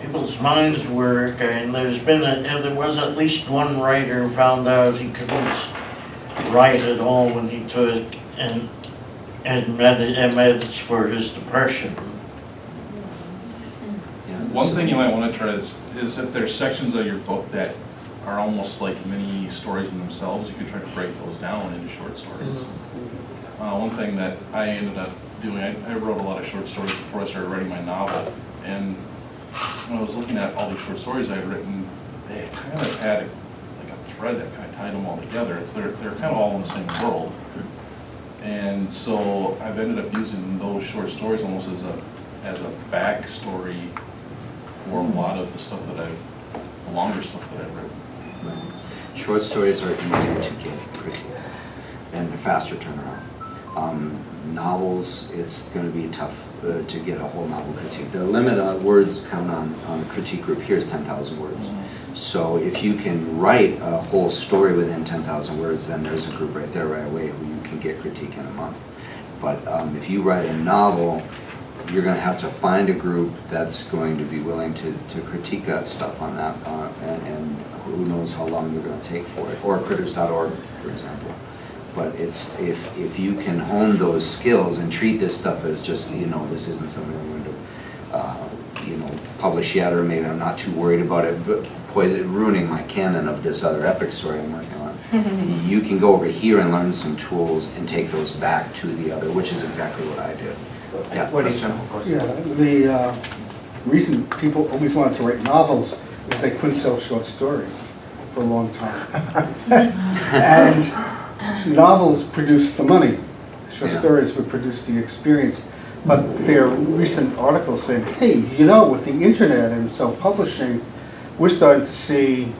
people's minds work, and there was at least one writer who found out he couldn't write at all when he took and meds for his depression. Yeah, One so- thing you might want to try is if there's sections of your book that are almost like mini stories in themselves, you could try to break those down into short stories. One thing that I ended up doing, I wrote a lot of short stories before I started writing my novel, and when I was looking at all these short stories I had written, they kind of had like a thread that kind of tied them all together. They're kind of all in the same world. And so I've ended up using those short stories almost as a backstory for a lot of the longer stuff that I've written. Right. Short stories are easier to get critique and they're faster turnaround. Novels, it's going to be tough to get a whole novel critique. The limit of words count on a critique group here is 10,000 words. So if you can write a whole story within 10,000 words, then there's a group right there right away who you can get critique in a month. But if you write a novel, you're going to have to find a group that's going to be willing to critique that stuff on that, and who knows how long you're going to take for it, or critters.org, for example. But it's if you can hone those skills and treat this stuff as just, this isn't something I'm going to, publish yet, or maybe I'm not too worried about it, but ruining my canon of this other epic story I'm working on. You can go over here and learn some tools and take those back to the other, which is exactly what I did. Yeah, What is question? Yeah, the reason people always wanted to write novels is they couldn't sell short stories for a long time. And novels produce the money. Short Yeah. stories would produce the experience. But there are recent articles saying, hey, with the internet and self-publishing, we're starting to see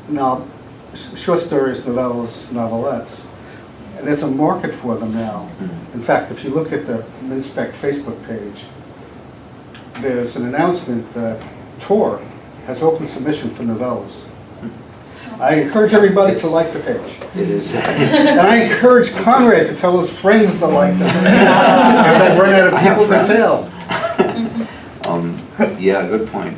now short stories, novellas, novelettes. And there's a market for them now. In fact, if you look at the MNSpec Facebook page, there's an announcement that Tor has open submission for novellas. I encourage everybody to like the page. It is. And I encourage Conrad to tell his friends to like the page. Because I've run out I have of people to friends. tell. Yeah, good point.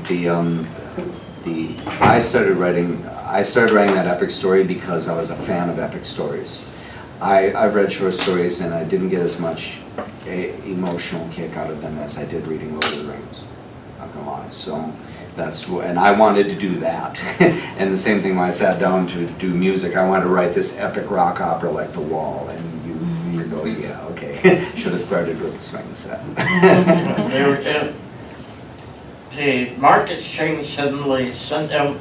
I started writing that epic story because I was a fan of epic stories. I've read short stories and I didn't get as much emotional kick out of them as I did reading Lord of the Rings. Not gonna lie. So and I wanted to do that. And the same thing when I sat down to do music, I wanted to write this epic rock opera like The Wall, and you go, yeah, okay. Should have started with the swing set. The market changed suddenly. At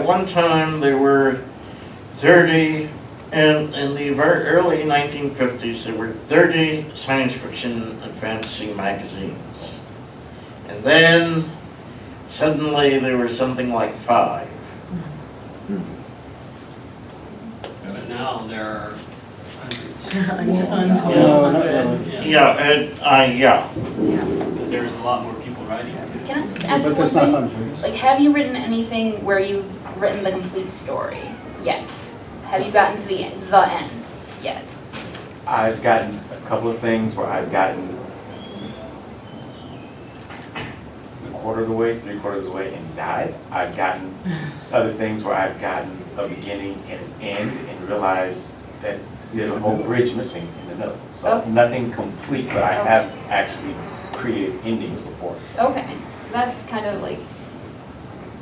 one time there were 30, and in the very early 1950s there were 30 science fiction and fantasy magazines. And then suddenly there were something like 5. But now there are hundreds. Untold No, not hundreds. Yeah. But there's a lot more people writing it. Can I just ask you But one there's not thing? hundreds. Like, have you written anything where you've written the complete story yet? Have you gotten to the end? yet? I've gotten a couple of things where I've gotten a quarter of the way, 3/4 of the way and died. I've gotten other things where I've gotten a beginning and an end and realized that there's a whole bridge missing in the middle. So Okay. nothing complete, but I have actually created endings before. Okay, that's kind of like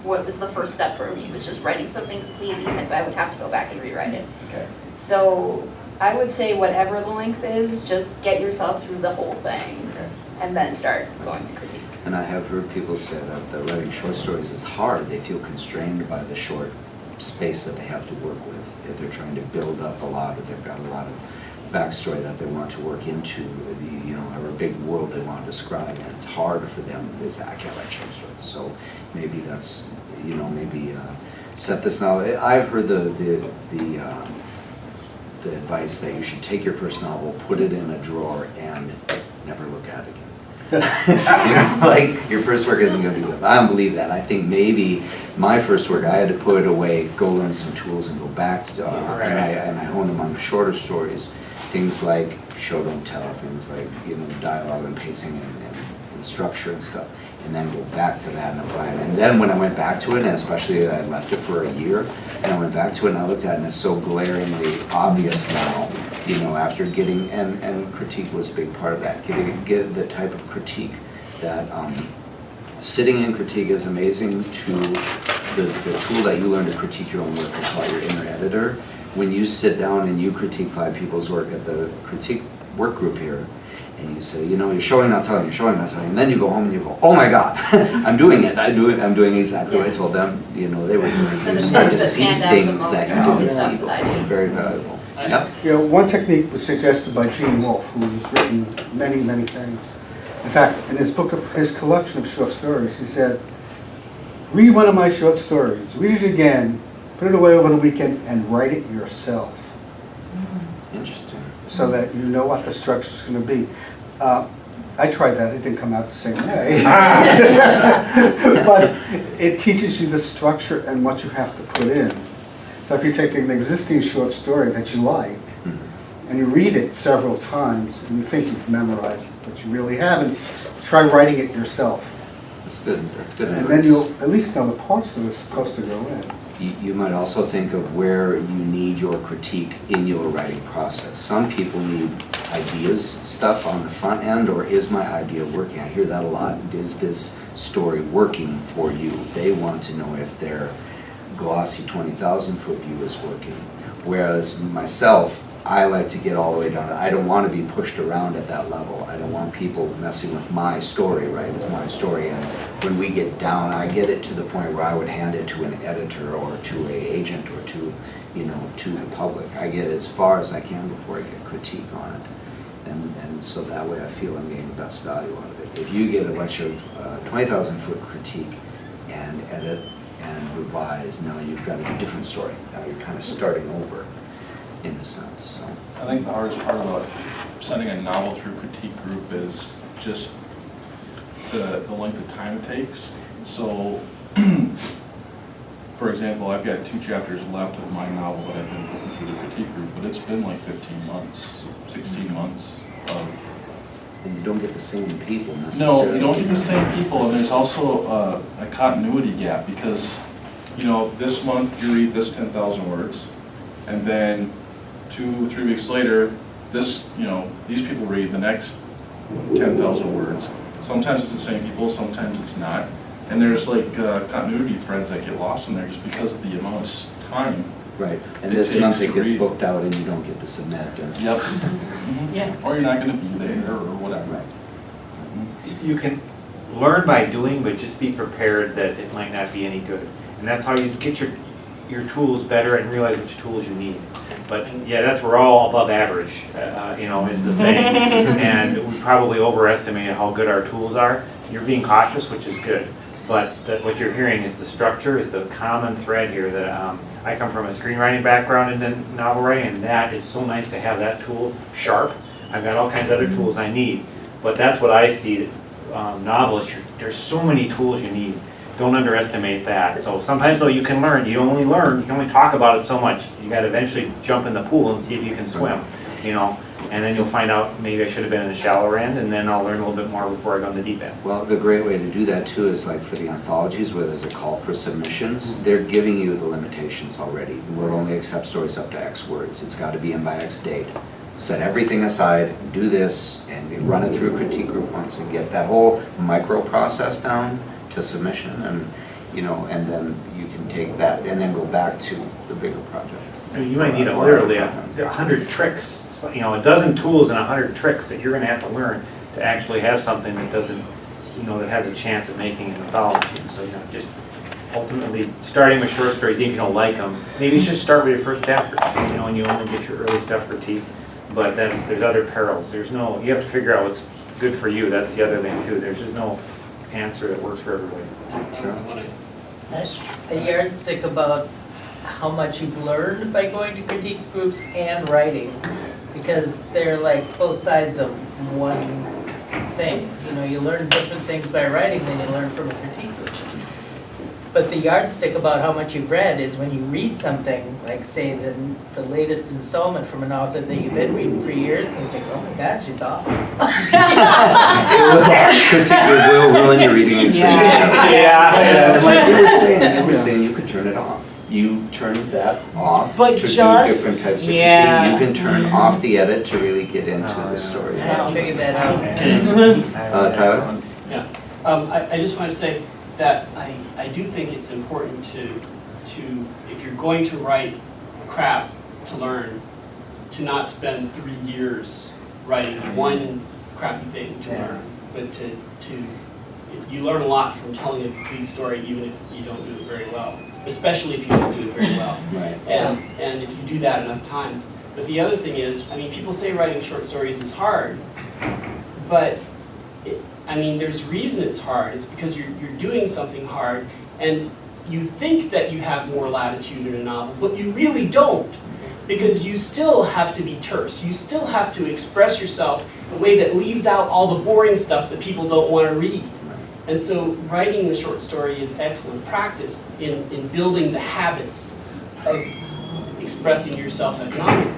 what was the first step for me, was just writing something complete, even if I would have to go back and rewrite it. Okay. So I would say whatever the length is, just get yourself through the whole thing Okay. and then start going to critique. And I have heard people say that writing short stories is hard. They feel constrained by the short space that they have to work with. If they're trying to build up a lot, or they've got a lot of backstory that they want to work into, or a big world they want to describe, and it's hard for them. They say, I can't write short stories. So maybe that's, set this now. I've heard the advice that you should take your first novel, put it in a drawer, and never look at it again. Like your first work isn't going to be good. I don't believe that. I think maybe my first work, I had to put it away, go learn some tools, and go back to, and I honed them on shorter stories. Things like show don't tell, things like dialogue and pacing and structure and stuff, and then go back to that and apply it. And then when I went back to it, and especially I left it for a year, and I went back to it and I looked at it, and it's so glaringly obvious now. After getting, and critique was a big part of that, get the type of critique that, sitting in critique is amazing to the tool that you learn to critique your own work. I call it your inner editor. When you sit down and you critique 5 people's work at the critique work group here, and you say, you're showing, not telling, you're showing, not telling, and then you go home and you go, oh my God, I'm doing it, I'm doing exactly what I told them, they were doing. So You the start to things that see stand out the things most that are you all the didn't see stuff that I before, do. very valuable. Yep. One technique was suggested by Gene Wolfe, who's written many, many things. In fact, in his collection of short stories, he said, read one of my short stories, read it again, put it away over the weekend, and write it yourself, Interesting. so that you know what the structure is going to be. I tried that, it didn't come out the same way. But it teaches you the structure and what you have to put in. So if you take an existing short story that you like, and you read it several times, and you think you've memorized it, but you really haven't, try writing it yourself. That's good. That's good. And then you'll at least know the parts that are supposed to go in. You might also think of where you need your critique in your writing process. Some people need ideas, stuff on the front end, or is my idea working? I hear that a lot. Is this story working for you? They want to know if their glossy 20,000-foot view is working. Whereas myself, I like to get all the way down. I don't want to be pushed around at that level. I don't want people messing with my story, right? It's my story, and when we get down, I get it to the point where I would hand it to an editor or to an agent or to the public. I get it as far as I can before I get critique on it. And so that way I feel I'm getting the best value out of it. If you get a bunch of 20,000-foot critique and edit and revise, now you've got a different story. Now you're kind of starting over, in a sense. So. I think the hardest part about sending a novel through critique group is just the length of time it takes. So, for example, I've got 2 chapters left of my novel that I've been putting through the critique group, but it's been like 15 months, 16 months of... And you don't get the same people necessarily. No, you don't get the same people, and there's also a continuity gap, because, this month you read this 10,000 words, and then 2-3 weeks later, these people read the next 10,000 words. Sometimes it's the same people, sometimes it's not. And there's like continuity threads that get lost in there just because of the amount of time. Right, and It this takes month to it gets read. booked out and you don't get to submit. Yep. Yeah. Or you're not gonna be there or whatever. Right. You can learn by doing, but just be prepared that it might not be any good. And that's how you get your tools better and realize which tools you need. But yeah, that's we're all above average, is the saying. And we probably overestimated how good our tools are. You're being cautious, which is good. But what you're hearing is the structure, is the common thread here that I come from a screenwriting background and then novel writing, and that is so nice to have that tool sharp. I've got all kinds of other tools I need, but that's what I see. Novelists, there's so many tools you need. don't underestimate that. So sometimes though you can learn, you can only talk about it so much. You gotta eventually jump in the pool and see if you can swim, you know? And then you'll find out, maybe I should have been in the shallower end, and then I'll learn a little bit more before I go in the deep end. Well, the great way to do that too is like for the anthologies where there's a call for submissions, they're giving you the limitations already. We'll only accept stories up to X words. It's got to be in by X date. Set everything aside, do this, and you run it through a critique group once and get that whole micro process down to submission, and you know, and then you can take that and then go back to the bigger project. I mean, you might need literally 100 tricks, you know, a dozen tools and 100 tricks that you're gonna have to learn to actually have something that doesn't, you know, that has a chance of making an anthology. And so, you know, just ultimately starting with short stories, even if you don't like them, maybe you should start with your first chapter, you know, and you only get your early stuff critiqued. But there's other perils. You have to figure out what's good for you. That's the other thing too. There's just no answer that works for everybody. A yardstick about how much you've learned by going to critique groups and writing, because they're like both sides of one thing. You know, you learn different things by writing than you learn from a critique group. But the yardstick about how much you've read is when you read something, like say the latest installment from an author that you've been reading for years, and you think, oh my God, she's awful. It will ruin your reading experience. Yeah. Like you were saying you could turn it off. You turn that off But to do just- different types of yeah. critique. You can turn off the edit to really get into the story. Yeah, I figured that out. Tyler? Yeah, I just want to say that I do think it's important to, if you're going to write crap to learn, to not spend 3 years writing one crappy thing to learn, but you learn a lot from telling a complete story, even if you don't do it very well, especially if you don't do it very well. Right. And if you do that enough times. But the other thing is, I mean, people say writing short stories is hard, but I mean, there's reason it's hard. It's because you're doing something hard, and you think that you have more latitude in a novel, but you really don't, because you still have to be terse. You still have to express yourself in a way that leaves out all the boring stuff that people don't want to read. And so writing the short story is excellent practice in building the habits of expressing yourself economically.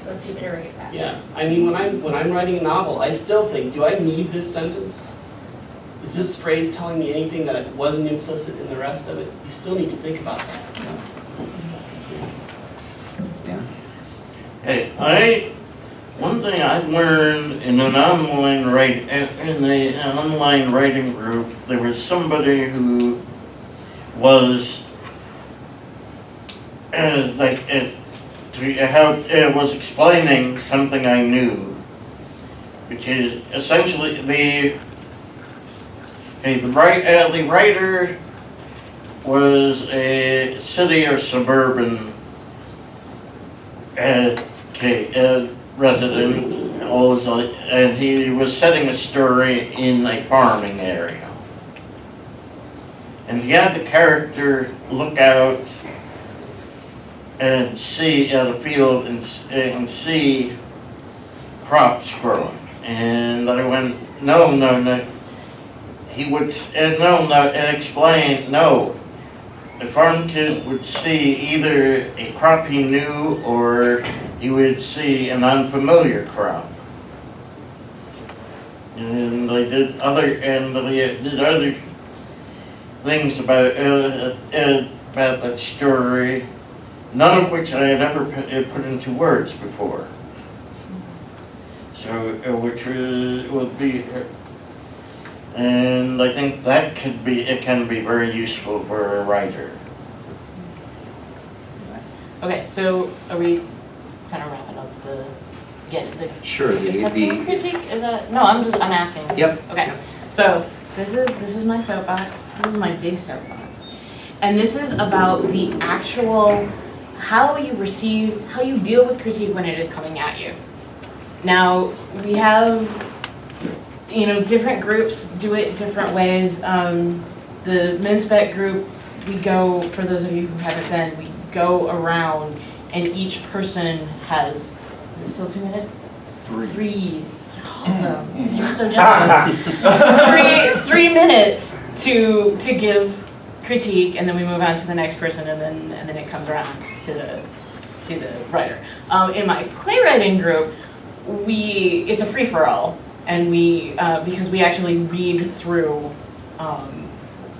Let's iterate faster. Yeah, I mean, when I'm writing a novel, I still think, do I need this sentence? Is this phrase telling me anything that wasn't implicit in the rest of it? You still need to think about that. Yeah. Hey, one thing I've learned in an online writing group, there was somebody who was was explaining something I knew, which is essentially the writer was a city or suburban resident, and he was setting a story in a farming area. And he had the character look out and see at a field and see crops growing. And I went, no. He would, and explain, no. A farm kid would see either a crop he knew or he would see an unfamiliar crop. And I did other things about that story, none of which I had ever put into words before. So, which would be, and I think that can be very useful for a writer. Okay, so are we kind of wrapping up the Sure. accepting critique? Is that, no, I'm asking. Yep. Okay, so this is my soapbox, this is my big soapbox. And this is about the actual, how you deal with critique when it is coming at you. Now, we have, different groups do it different ways. The MNSpec group, we go, for those of you who haven't been, we go around and each person has, is it still 2 minutes? 3. Awesome. You're so generous. 3 minutes to give critique, and then we move on to the next person, and then it comes around to the writer. In my playwriting group, it's a free-for-all, and because we actually read through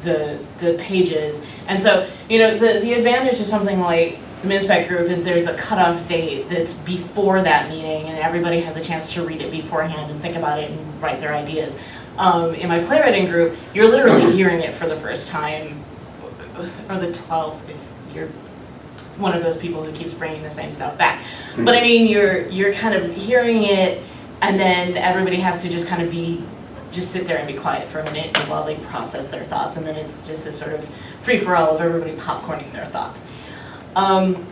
the pages, and so the advantage of something like the MNSpec group is there's a cutoff date that's before that meeting, and everybody has a chance to read it beforehand and think about it and write their ideas. In my playwriting group, you're literally hearing it for the first time, or the 12th if you're one of those people who keeps bringing the same stuff back. But I mean, you're kind of hearing it, and then everybody has to just kind of just sit there and be quiet for a minute while they process their thoughts, and then it's just this sort of free-for-all of everybody popcorning their thoughts. And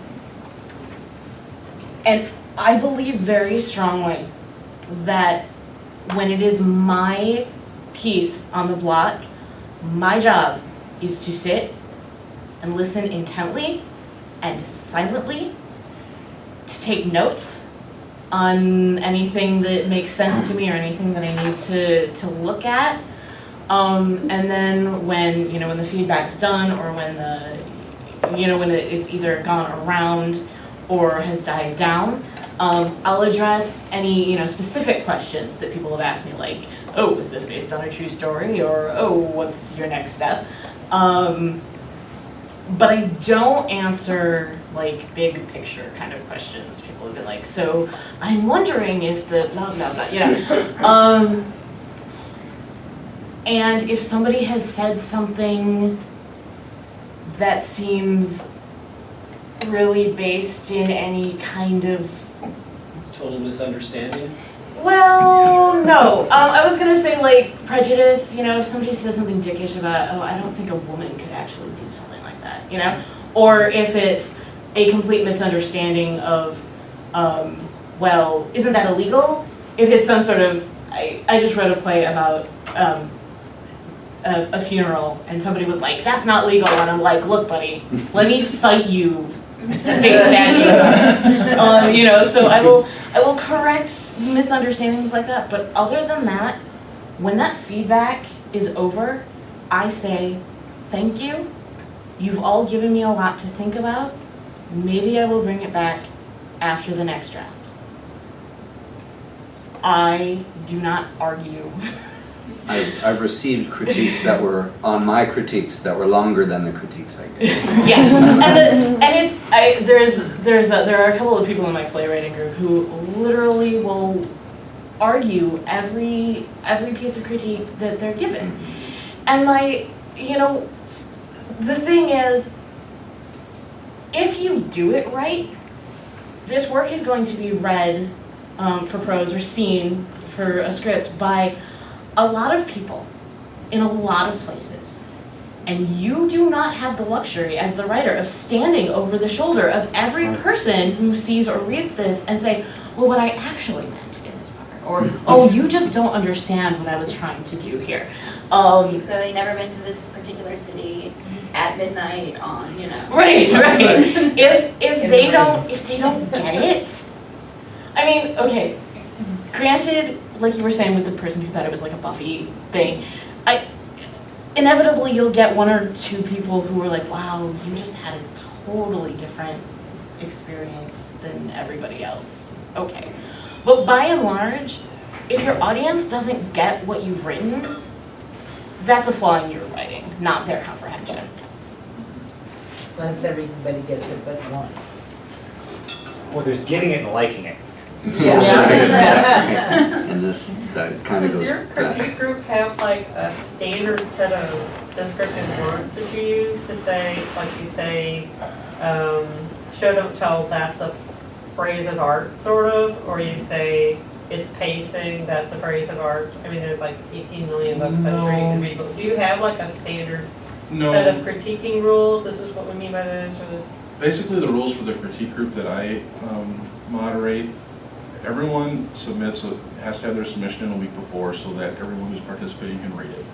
I believe very strongly that when it is my piece on the block, my job is to sit and listen intently and silently, to take notes on anything that makes sense to me or anything that I need to look at. And then when the feedback's done, or when it's either gone around or has died down, I'll address any specific questions that people have asked me, like, oh, is this based on a true story, or oh, what's your next step? But I don't answer like big picture kind of questions. People have been like, so I'm wondering if the blah blah blah, and if somebody has said something that seems really based in any kind of Total misunderstanding? Well, no. I was gonna say like prejudice, if somebody says something dickish about, oh, I don't think a woman could actually do something like that, or if it's a complete misunderstanding of, well, isn't that illegal? If it's some sort of, I just wrote a play about a funeral, and somebody was like, that's not legal, and I'm like, look, buddy, let me cite you state statute. So I will correct misunderstandings like that, but other than that, when that feedback is over, I say, thank you. You've all given me a lot to think about. Maybe I will bring it back after the next draft. I do not argue. I've received critiques that were on my critiques that were longer than the critiques I gave. Yeah, there are a couple of people in my playwriting group who literally will argue every piece of critique that they're given. And the thing is, if you do it right, this work is going to be read for prose or seen for a script by a lot of people in a lot of places. And you do not have the luxury as the writer of standing over the shoulder of every person who sees or reads this and say, well, what I actually meant in this part, or, oh, you just don't understand what I was trying to do here. You've clearly never been to this particular city at midnight on, Right. If they don't get it, I mean, okay, granted, like you were saying with the person who thought it was like a Buffy thing, inevitably you'll get one or two people who are like, wow, you just had a totally different experience than everybody else. Okay. But by and large, if your audience doesn't get what you've written, that's a flaw in your writing, not their comprehension. Unless everybody gets it but one. Well, there's getting it and liking it. And that kind of goes Does your back. critique group have like a standard set of descriptive words that you use to say, like you say, show don't tell, that's a phrase of art, sort of, or you say it's pacing, that's a phrase of art? I mean, there's like 18 million books I'm sure you can read, but do you have like a standard set of critiquing rules? This is what we mean by this, or this? Basically, the rules for the critique group that I moderate, everyone has to have their submission in a week before so that everyone who's participating can read it.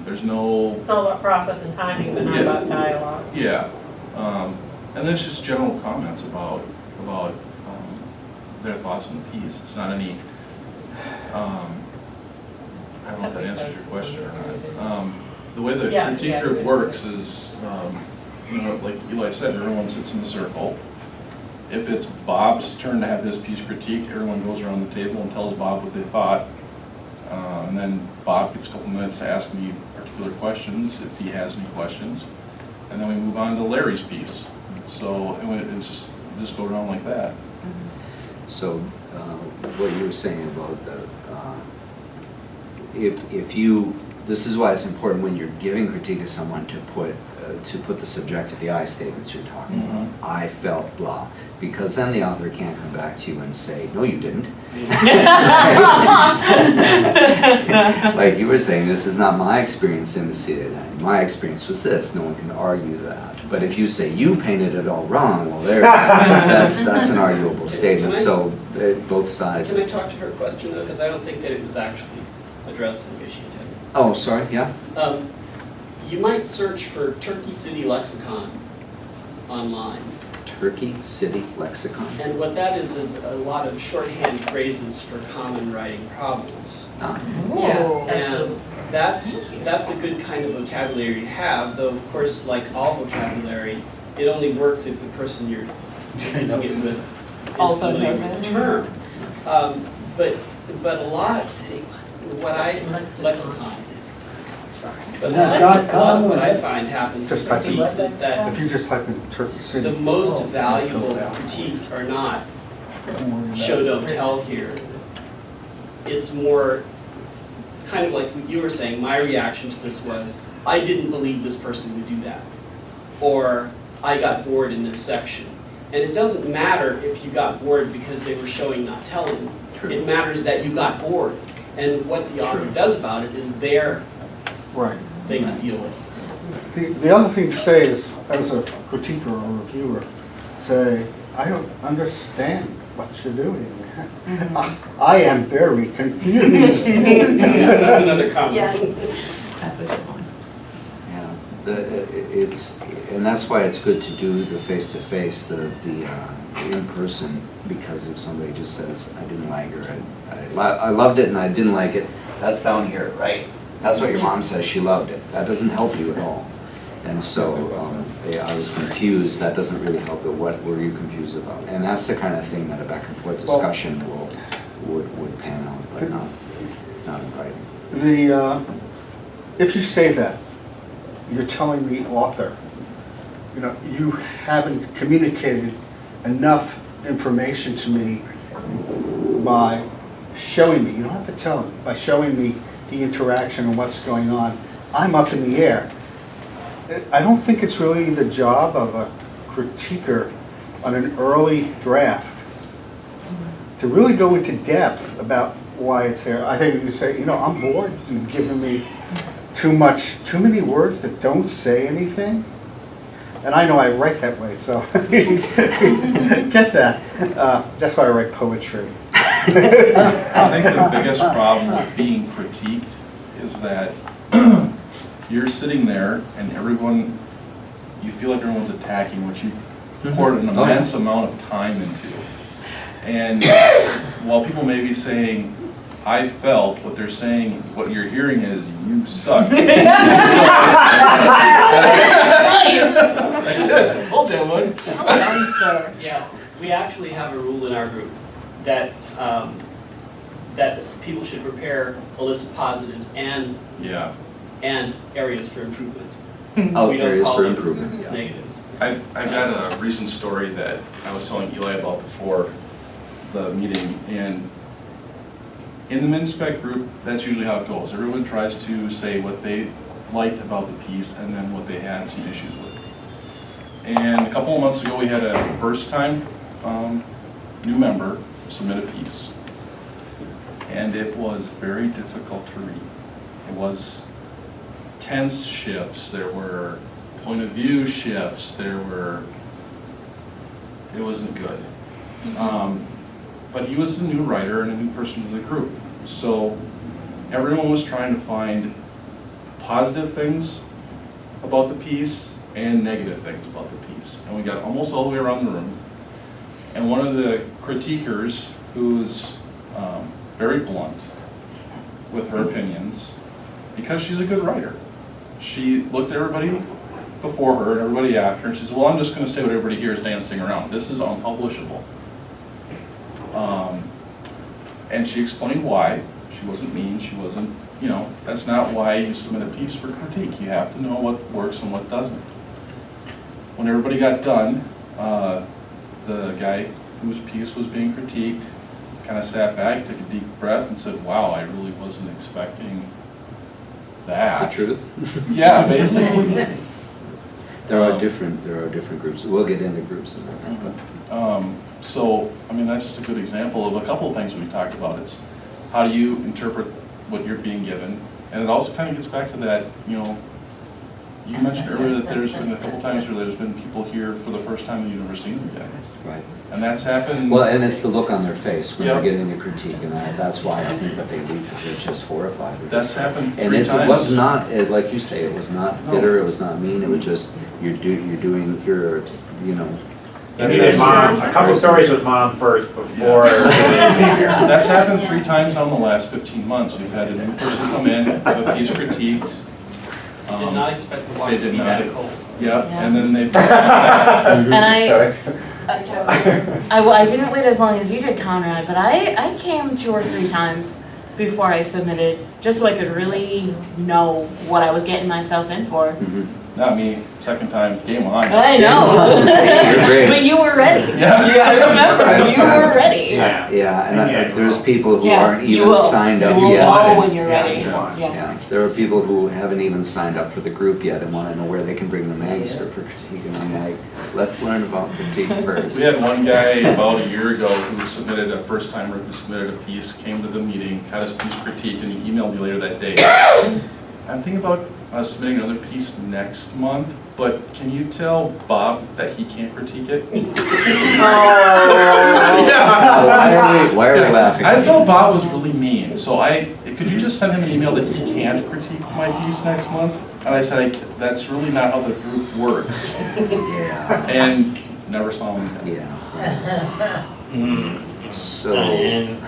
There's no... It's all about process and timing, but not about dialogue. Yeah. And then it's just general comments about their thoughts on the piece. It's not any I don't know if that answers your question or not. The way the Yeah, critique yeah. group works is, you know, like Eli said, everyone sits in a circle. If it's Bob's turn to have his piece critiqued, everyone goes around the table and tells Bob what they thought. And then Bob gets a couple minutes to ask me particular questions, if he has any questions. And then we move on to Larry's piece. So it's just go around like that. So, what you were saying about the, if you, this is why it's important when you're giving critique to someone to put the subjective, the I statements you're talking about. I felt blah, because then the author can't come back to you and say, no, you didn't. Like you were saying, this is not my experience in the CNN. My experience was this. No one can argue that. But if you say you painted it all wrong, well, that's an arguable statement. So both sides. Can I talk to her question though, because I don't think that it was actually addressed in the issue. Oh, sorry. Yeah. You might search for Turkey City Lexicon online. Turkey City Lexicon. And what that is a lot of shorthand phrases for common writing problems. Ah. And that's a good kind of vocabulary to have, though of course, like all vocabulary, it only works if the person you're using it with is Also familiar knows with the it. term. But a lot, lexicon. Sorry. But a lot of what I find happens with Just type in- critiques is that If you just type in Turkey City. the most valuable critiques are not show, don't tell here. It's more kind of like what you were saying, my reaction to this was, I didn't believe this person would do that. Or, I got bored in this section. And it doesn't matter if you got bored because they were showing, not telling. True. It matters that you got bored. And what the author does about it is their Right. thing to deal with. The other thing to say is, as a critiquer or reviewer, say, I don't understand what you're doing. I am very confused. Yeah, that's another comment. Yeah. That's a good one. Yeah, and that's why it's good to do the face-to-face, the in-person, because if somebody just says, I didn't like her, I loved it and I didn't like it, that's down here, right? That's what your mom says, she loved it. That doesn't help you at all. And so, I was confused, that doesn't really help it. What were you confused about? And that's the kind of thing that a back and forth discussion would pan out, but not in writing. If you say that, you're telling the author, you know, you haven't communicated enough information to me by showing me, you don't have to tell me, by showing me the interaction and what's going on. I'm up in the air. I don't think it's really the job of a critiquer on an early draft to really go into depth about why it's there. I think you say, you know, I'm bored, you've given me too many words that don't say anything. And I know I write that way, so get that. That's why I write poetry. I think the biggest problem with being critiqued is that you're sitting there and you feel like everyone's attacking what you've poured an immense amount of time into. And while people may be saying, I felt, what they're saying, what you're hearing is, you suck. I told you I would. Yeah, we actually have a rule in our group that that people should prepare a list of positives and areas for improvement. Oh, We don't areas call for them improvement, yeah. negatives. I got a recent story that I was telling Eli about before the meeting, and in the MNSpec group, that's usually how it goes. Everyone tries to say what they liked about the piece and then what they had some issues with. And a couple of months ago, we had a first-time new member submit a piece. And it was very difficult to read. It was tense shifts, there were point of view shifts, it wasn't good. But he was a new writer and a new person to the group. So everyone was trying to find positive things about the piece and negative things about the piece. And we got almost all the way around the room. And one of the critiquers, who's very blunt, with her opinions because she's a good writer. She looked at everybody before her and everybody after, and she said, well, I'm just gonna say what everybody here is dancing around. This is unpublishable. And she explained why. She wasn't mean, she wasn't, you know, that's not why you submit a piece for critique. You have to know what works and what doesn't. When everybody got done, the guy whose piece was being critiqued kind of sat back, took a deep breath and said, wow, I really wasn't expecting that. The truth? Yeah, basically. There are different groups. We'll get into groups in a minute, but. So, I mean, that's just a good example of a couple of things we talked about. It's how do you interpret what you're being given? And it also kind of gets back to that, you know, you mentioned earlier that there's been a couple times where there's been people here for the first time that you've never seen them yet. Right. And that's happened. Well, and it's the look on their face when Yep. they're getting a critique, and that's why I think that they leave, because they're just horrified. That's happened And three it times. was not, like you say, it was not bitter, it was not mean, it was just, you're doing your, you know. You needed mom, a couple stories with mom first before. That's happened 3 times now in the last 15 months. We've had a new person come in, have a piece critiqued. Did not expect the They water to did be not. that cold. Yep, and then they. And Sorry. I didn't wait as long as you did, Conrad, but I came 2 or 3 times before I submitted, just so I could really know what I was getting myself in for. Not me, second time, game on. I know. You're great. But you were ready. Yeah. I remember, you were ready. Yeah, and there's people who Yeah, aren't you even will. signed up You will yet. know when you're Yeah, ready. you want. Yeah, there are people who haven't even signed up for the group yet and want to know where they can bring the manuscript for critique, and I'm like, let's learn about critique first. We had one guy about a year ago who submitted, a first timer who submitted a piece, came to the meeting, had his piece critiqued, and he emailed me later that day. I'm thinking about submitting another piece next month, but can you tell Bob that he can't critique it? Why are we laughing? I felt Bob was really mean, so could you just send him an email that he can't critique my piece next month? And I said, that's really not how the group works. Yeah, And never saw him again. yeah. So, And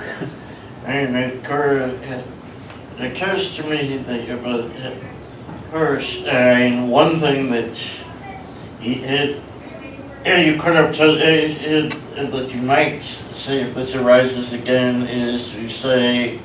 it occurs to me that about Kirstein, one thing that you could have that you might say if this arises again is to say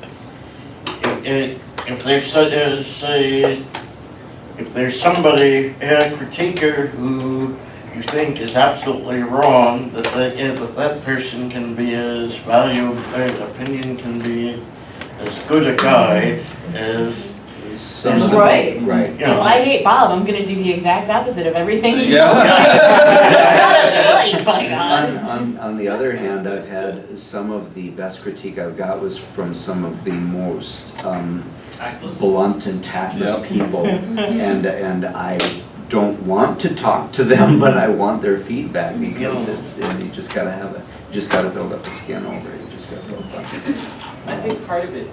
if there's somebody, a critiquer who you think is absolutely wrong, that person can be as valuable, their opinion can be as good a guide as. Right. Right. You know. If I hate Bob, I'm gonna do the exact opposite of everything he Yeah. tells me. Just got us right, by God. On the other hand, I've had some of the best critique I've got was from some of the most Tactless. blunt and tactless Yep. people, and I don't want to talk to them, but I want their feedback because you just gotta build up the skin over it. You just gotta build up. I think part of it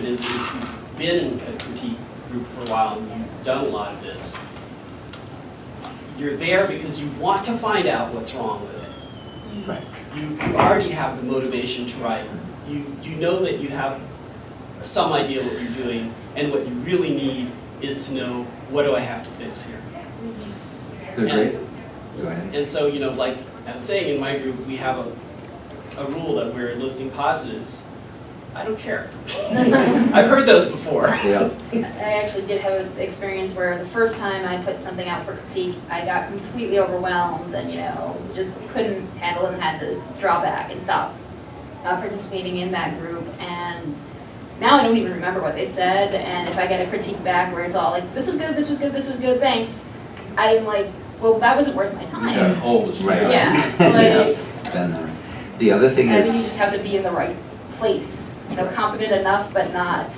is if you've been in a critique group for a while and you've done a lot of this, you're there because you want to find out what's wrong with it. Right. You already have the motivation to write. You know that you have some idea what you're doing, and what you really need is to know, what do I have to fix here? They're great. Go ahead. And so, you know, like I was saying, in my group, we have a rule that we're listing positives. I don't care. I've heard those before. Yeah. I actually did have this experience where the first time I put something out for critique, I got completely overwhelmed and, just couldn't handle it and had to draw back and stop participating in that group. And now I don't even remember what they said, and if I get a critique back where it's all like, this was good, this was good, this was good, thanks, I'm like, well, that wasn't worth my You time. got hosed. Right. Yeah, like, Been there. The other thing I think you is. just have to be in the right place, competent enough, but not,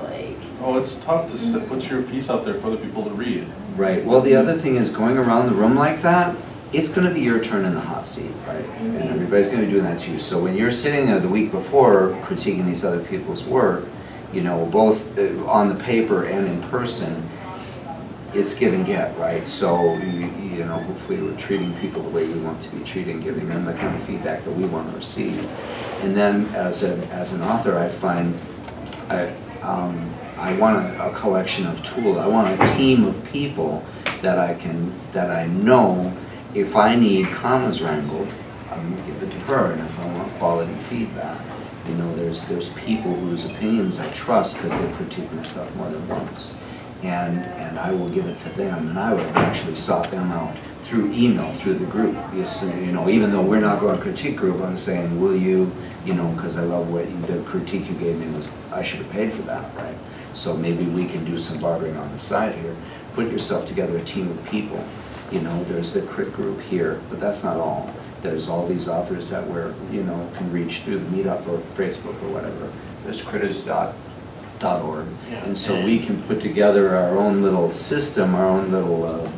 like. Oh, it's tough to put your piece out there for other people to read. Right, well, the other thing is going around the room like that, it's gonna be your turn in the hot seat, right? And everybody's gonna be doing that to you. So when you're sitting there the week before critiquing these other people's work, both on the paper and in person, it's give and get, right? So, hopefully we're treating people the way we want to be treated, giving them the kind of feedback that we want to receive. And then as an author, I find I want a collection of tools. I want a team of people that I know if I need commas wrangled, I'm gonna give it to her, and if I want quality feedback, you know, there's people whose opinions I trust because they've critiqued my stuff more than once. And I will give it to them, and I will actually sought them out through email, through the group. Yes, you know, even though we're not going to critique group, I'm saying, will you, you know, because I love the critique you gave me was, I should have paid for that, right? So maybe we can do some bartering on the side here. Put yourself together a team of people. You know, there's the crit group here, but that's not all. There's all these authors that we're, you know, can reach through the meetup or Facebook or whatever. There's critters.org. And so we can put together our own little system, our own little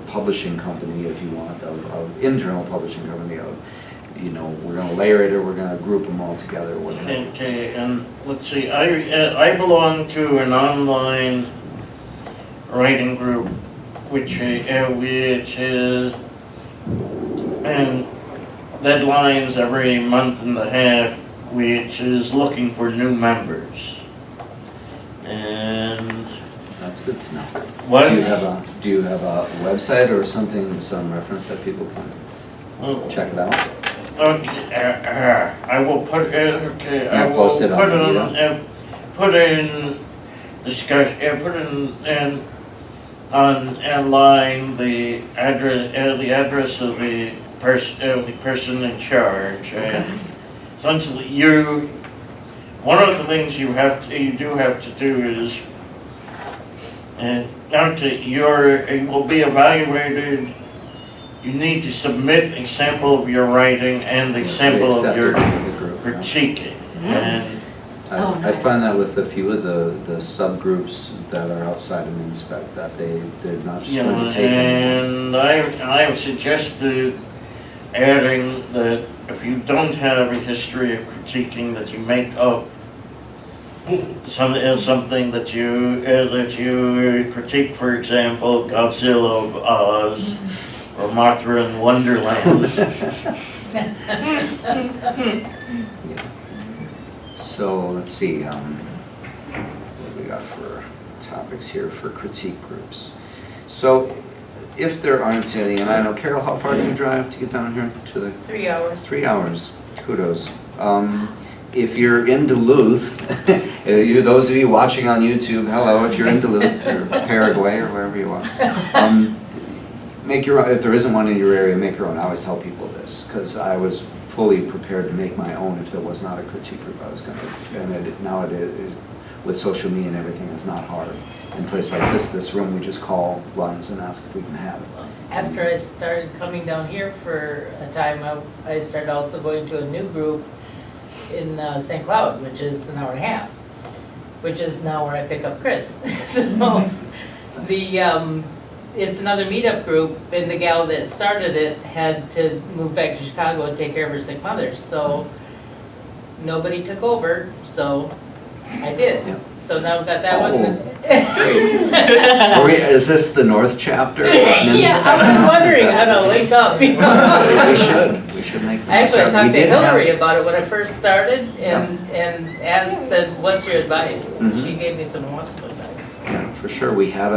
publishing company, if you want, of internal publishing company of, you know, we're gonna layer it or we're gonna group them all together, whatever. Okay, and let's see, I belong to an online writing group, which is, and deadlines every month and a half, which is looking for new members. And That's good to know. what? Do you have a website or something, some reference that people can check it out? Okay, I will put it, okay, I You'll will post it on the meetup? put in discussion, put in online the address of the person in charge. And essentially, one of the things you do have to do is, and okay, it will be evaluated. You need to submit a sample of your writing and a sample of your critiquing. And I find that with a few of the subgroups that are outside of MNSpec, that they're not just going to take them. and I have suggested adding that if you don't have a history of critiquing, that you make up something that you critique, for example, Godzilla of Oz or Mothra in Wonderland. So let's see, what do we got for topics here for critique groups? So if there aren't any, and I know, Carol, how far do you drive to get down here to the? 3 hours. 3 hours, kudos. If you're in Duluth, those of you watching on YouTube, hello, if you're in Duluth or Paraguay or wherever you are, make your own, if there isn't one in your area, make your own. I always tell people this, because I was fully prepared to make my own if there was not a critique group I was going to, and now it is, with social media and everything, it's not hard. In a place like this room, we just call, runs, and ask if we can have it. After I started coming down here for a time, I started also going to a new group in St. Cloud, which is an hour and a half, which is now where I pick up Chris. So it's another meetup group, and the gal that started it had to move back to Chicago and take care of her sick mother. So nobody took over, so I did. Yeah. So now I've got that one. Great. Is this the North chapter? Yeah, I was wondering how to link up. We should make. I actually talked to We did Hillary have- about it when I first started, and Az said, "What's your advice?" And Mhm. she gave me some awesome advice. Yeah, for sure. We had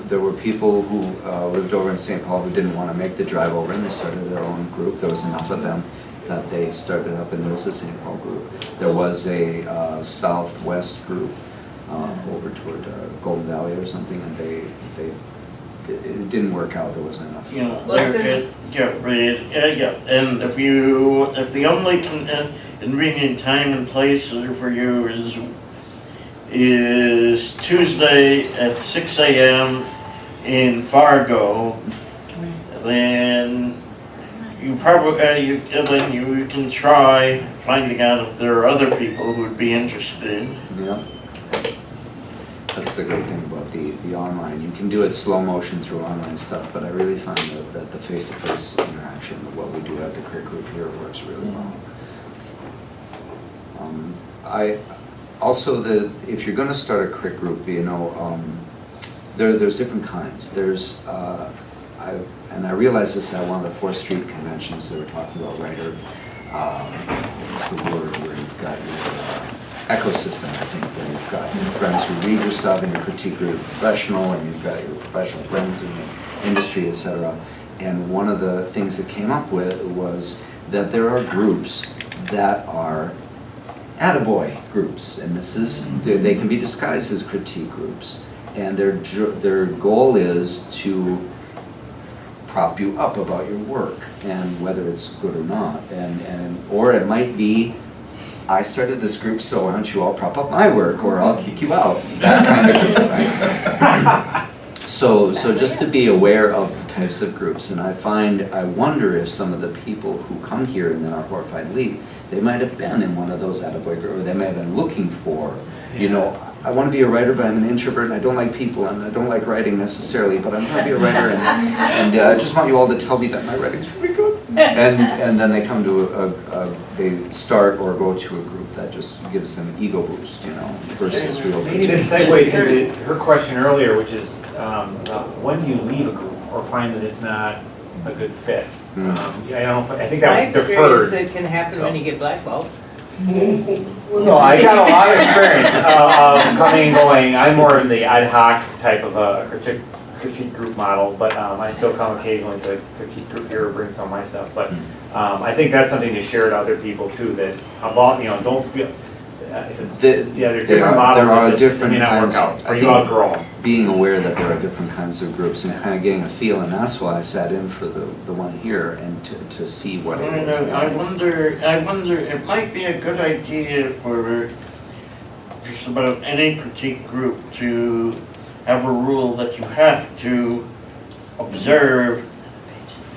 there were people who lived over in St. Paul who didn't want to make the drive over, and they started their own group. There was enough of them that they started up, and there was a St. Paul group. There was a Southwest group over toward Golden Valley or something, and it didn't work out. There wasn't enough. You know, Well, since- and if the only convenient time and place for you is Tuesday at 6 a.m. in Fargo, then you probably then you can try finding out if there are other people who would be interested. Yeah. That's the great thing about the online. You can do it slow motion through online stuff, but I really find that the face-to-face interaction of what we do at the crit group here works really well. If you're going to start a crit group, you know, there's different kinds. There's I realized this at one of the 4th Street conventions. They were talking about writer. What's the word where you've got ecosystem, I think, where you've got your friends who read your stuff in your critique group, professional, and you've got your professional friends in the industry, etc. And one of the things that came up with was that there are groups that are attaboy groups, and this is, they can be disguised as critique groups, and their goal is to prop you up about your work and whether it's good or not, or it might be, I started this group, so why don't you all prop up my work, or I'll kick you out, that kind of group, right? So just to be aware of the types of groups, and I wonder if some of the people who come here and then are horrified leave, they might have been in one of those attaboy groups, or they may have been looking for, you know, I want to be a writer, but I'm an introvert, and I don't like people, and I don't like writing necessarily, but I'm going to be a writer, and I just want you all to tell me that my writing's really good. And then they come to they start or go to a group that just gives them ego boost, you know, versus real. Maybe this segues into her question earlier, which is when do you leave a group or find that it's not a good fit? I think that was My experience, deferred. it can happen when you get blackballed. No, I got a lot of experience of coming and going. I'm more in the ad hoc type of a critique group model, but I still come occasionally to critique group here or bring some of my stuff. But I think that's something to share to other people too, that about, you know, don't feel, if it's, there's different models. There are that just different may not work kinds. out. Are I you think outgrown? being aware that there are different kinds of groups and kind of getting a feel, and that's why I sat in for the one here and to see what it was. I wonder, it might be a good idea for just about any critique group to have a rule that you have to observe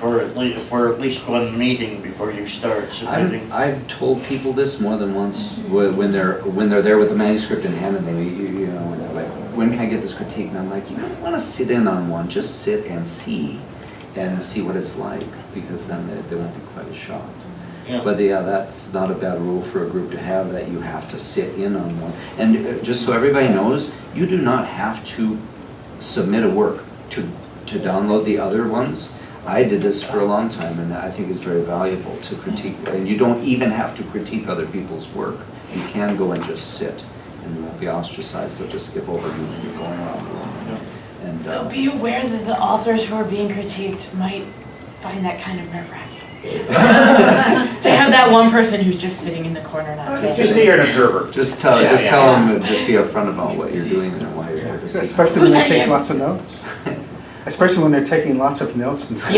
for at least one meeting before you start submitting. I've told people this more than once when they're there with the manuscript in hand, and they you know, and they're like, when can I get this critique? And I'm like, you don't want to sit in on one, just sit and see what it's like, because then they won't be quite as shocked. Yeah. But yeah, that's not a bad rule for a group to have, that you have to sit in on one. And just so everybody knows, you do not have to submit a work to download the other ones. I did this for a long time, and I think it's very valuable to critique, and you don't even have to critique other people's work. You can go and just sit, and you won't be ostracized. They'll just skip over you when you're going around the room. And Though be aware that the authors who are being critiqued might find that kind of nerve-wracking. To have that one person who's just sitting in the corner not Just saying say you're an observer. just tell them, just be upfront about what you're doing and why you're here to see. Especially when they take lots of notes. Especially when they're taking lots of notes and stuff.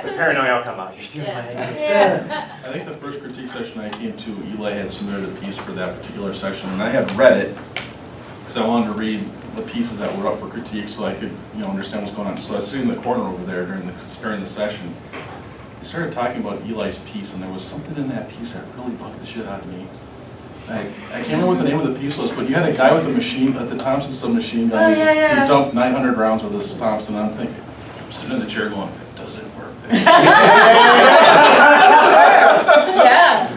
The paranoia will come out. You're stealing my ideas. I think the first critique session I came to, Eli had submitted a piece for that particular section, and I had read it because I wanted to read the pieces that were up for critique so I could, you know, understand what's going on. So I was sitting in the corner over there during the session. They started talking about Eli's piece, and there was something in that piece that really bugged the shit out of me. I can't remember what the name of the piece was, but you had a guy with a machine, at the Thompson submachine gun. He dumped 900 rounds with his Thompson, and I'm thinking, I'm sitting in the chair going, it doesn't work. Yeah.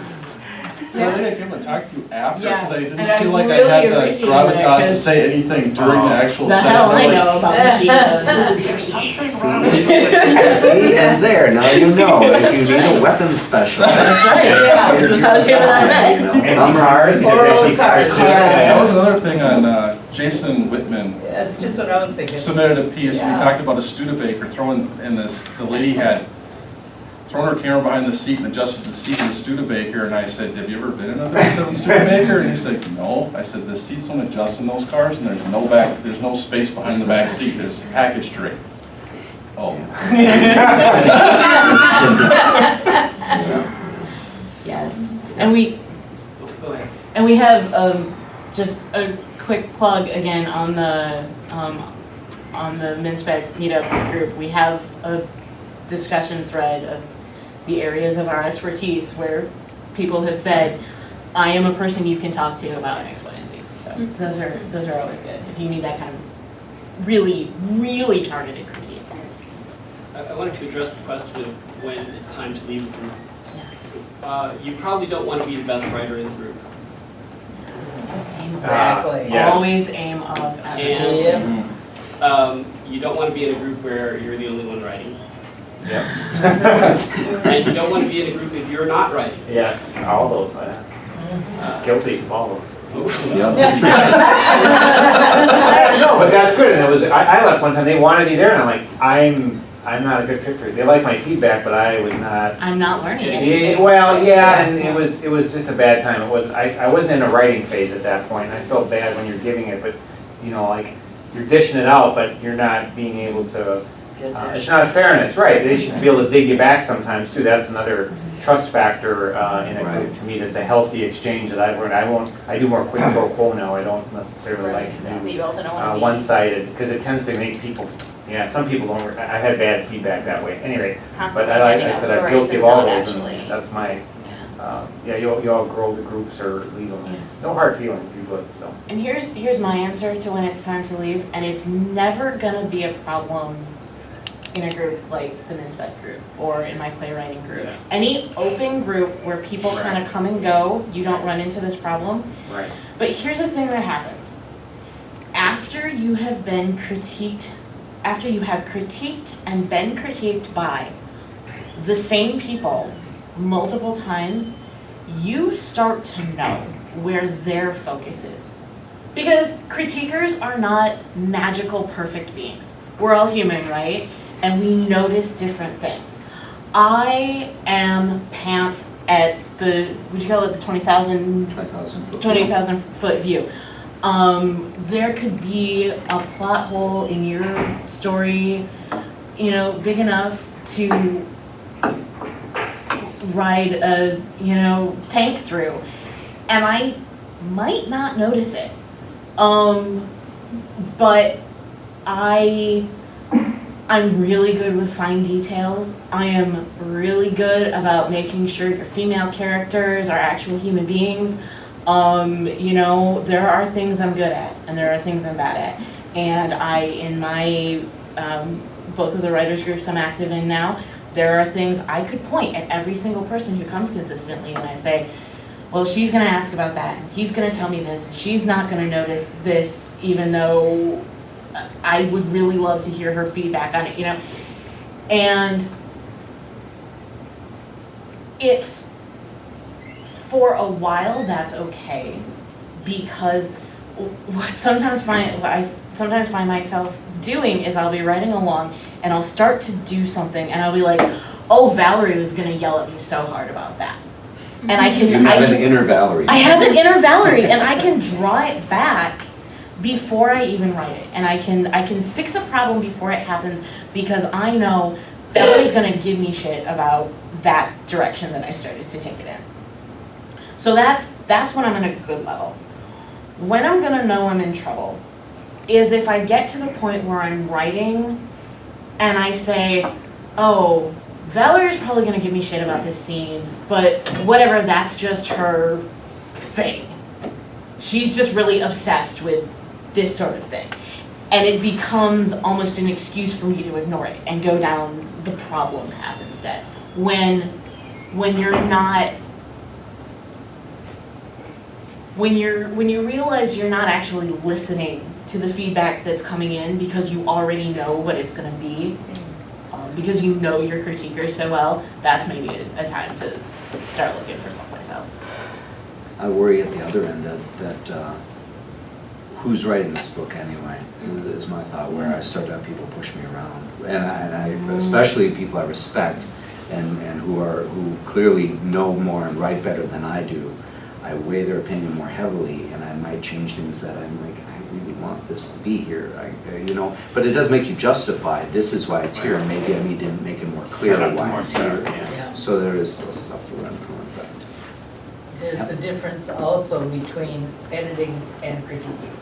So I think I came and talked to you after, Yeah. because I didn't And I feel like I really had the appreciated gravitas that, to 'cause say anything during the actual The session. hell I I'm like, know about machine guns. There's something wrong with it. See, and there, now you know, if you need a weapons specialist. That's right, yeah, this is how Tim and I met. You know, Anti-cars, Or old anti-cars. cars. That was another thing on Jason Whitman. That's just what I was thinking. Submitted a piece, and Yeah. he talked about a Studebaker throwing in this, the lady had thrown her camera behind the seat and adjusted the seat in the Studebaker, and I said, have you ever been in a 37 Studebaker? And he said, no. I said, the seats don't adjust in those cars, and there's no space behind the back seat, there's package tray. Oh. Yes, and we Go ahead. have just a quick plug again on the MNSpec meetup group. We have a discussion thread of the areas of our expertise where people have said, I am a person you can talk to about X, Y, and Z. So those are always good if you need that kind of really, really targeted critique. I wanted to address the question of when it's time to leave a group. You probably don't want to be the best writer in the group. Exactly. Yes. Always aim up. Absolutely. And you don't want to be in a group where you're the only one writing. Yep. And you don't want to be in a group if you're not writing. Yes, all those, guilty of all those. Yep. No, but that's good, and it was, I left one time, they wanted me there, and I'm like, I'm not a good fit for it. They liked my feedback, but I was not. I'm not learning Yeah, anything. well, yeah, and it was just a bad time. It was, I wasn't in a writing phase at that point, and I felt bad when you're giving it, but, you know, like, you're dishing it out, but you're not being able to, it's not fairness, right? They should be able to dig you back sometimes, too. That's another trust factor in a group, to me, that's a healthy exchange that I've learned. I do more quid pro quo now. I don't necessarily like to But do you also don't want to be. one-sided, because it tends to make people, yeah, some people don't, I've had bad feedback that way. Anyway, but Constantly I finding out said I'm stories guilty and of all not those, actually. and that's my, Yeah. yeah, you all grow the groups or leave them. It's no hard feelings, you do it, so. And here's my answer to when it's time to leave, and it's never gonna be a problem in a group like the MNSpec group or in my playwriting group. Yeah. Any open group where people Right. kind of come and go, you don't run into this problem. Right. But here's the thing that happens. After you have been critiqued, after you have critiqued and been critiqued by the same people multiple times, you start to know where their focus is. Because critiquers are not magical, perfect beings. We're all human, right? And we notice different things. I am pants at the, would you call it the 20,000 20,000 foot. 20,000 foot view. There could be a plot hole in your story, you know, big enough to ride a, you know, tank through, and I might not notice it. But I'm really good with fine details. I am really good about making sure your female characters are actual human beings. You know, there are things I'm good at and there are things I'm bad at. And in my, both of the writers groups I'm active in now, there are things I could point at every single person who comes consistently and I say, well, she's gonna ask about that, and he's gonna tell me this, and she's not gonna notice this, even though I would really love to hear her feedback on it, you know? And it's, for a while, that's okay, because what I sometimes find myself doing is I'll be writing along, and I'll start to do something, and I'll be like, oh, Valerie was gonna yell at me so hard about that. And I can- You have an inner Valerie. I have an inner Valerie, and I can draw it back before I even write it, and I can fix a problem before it happens, because I know Valerie's gonna give me shit about that direction that I started to take it in. So that's when I'm in a good level. When I'm gonna know I'm in trouble is if I get to the point where I'm writing and I say, oh, Valerie's probably gonna give me shit about this scene, but whatever, that's just her thing. She's just really obsessed with this sort of thing. And it becomes almost an excuse for me to ignore it and go down the problem path instead. When you realize you're not actually listening to the feedback that's coming in because you already know what it's gonna be, because you know your critiquers so well, that's maybe a time to start looking for someplace else. I worry at the other end that who's writing this book anyway, is my thought, where I start to have people push me around. And I especially people I respect and who clearly know more and write better than I do. I weigh their opinion more heavily, and I might change things that I'm like, I really want this to be here, you know. But it does make you justify, this is why it's here, and maybe I need to make it more clear why it's here. Yeah. So there is still stuff to learn from it. But There's the difference also between editing and critiquing.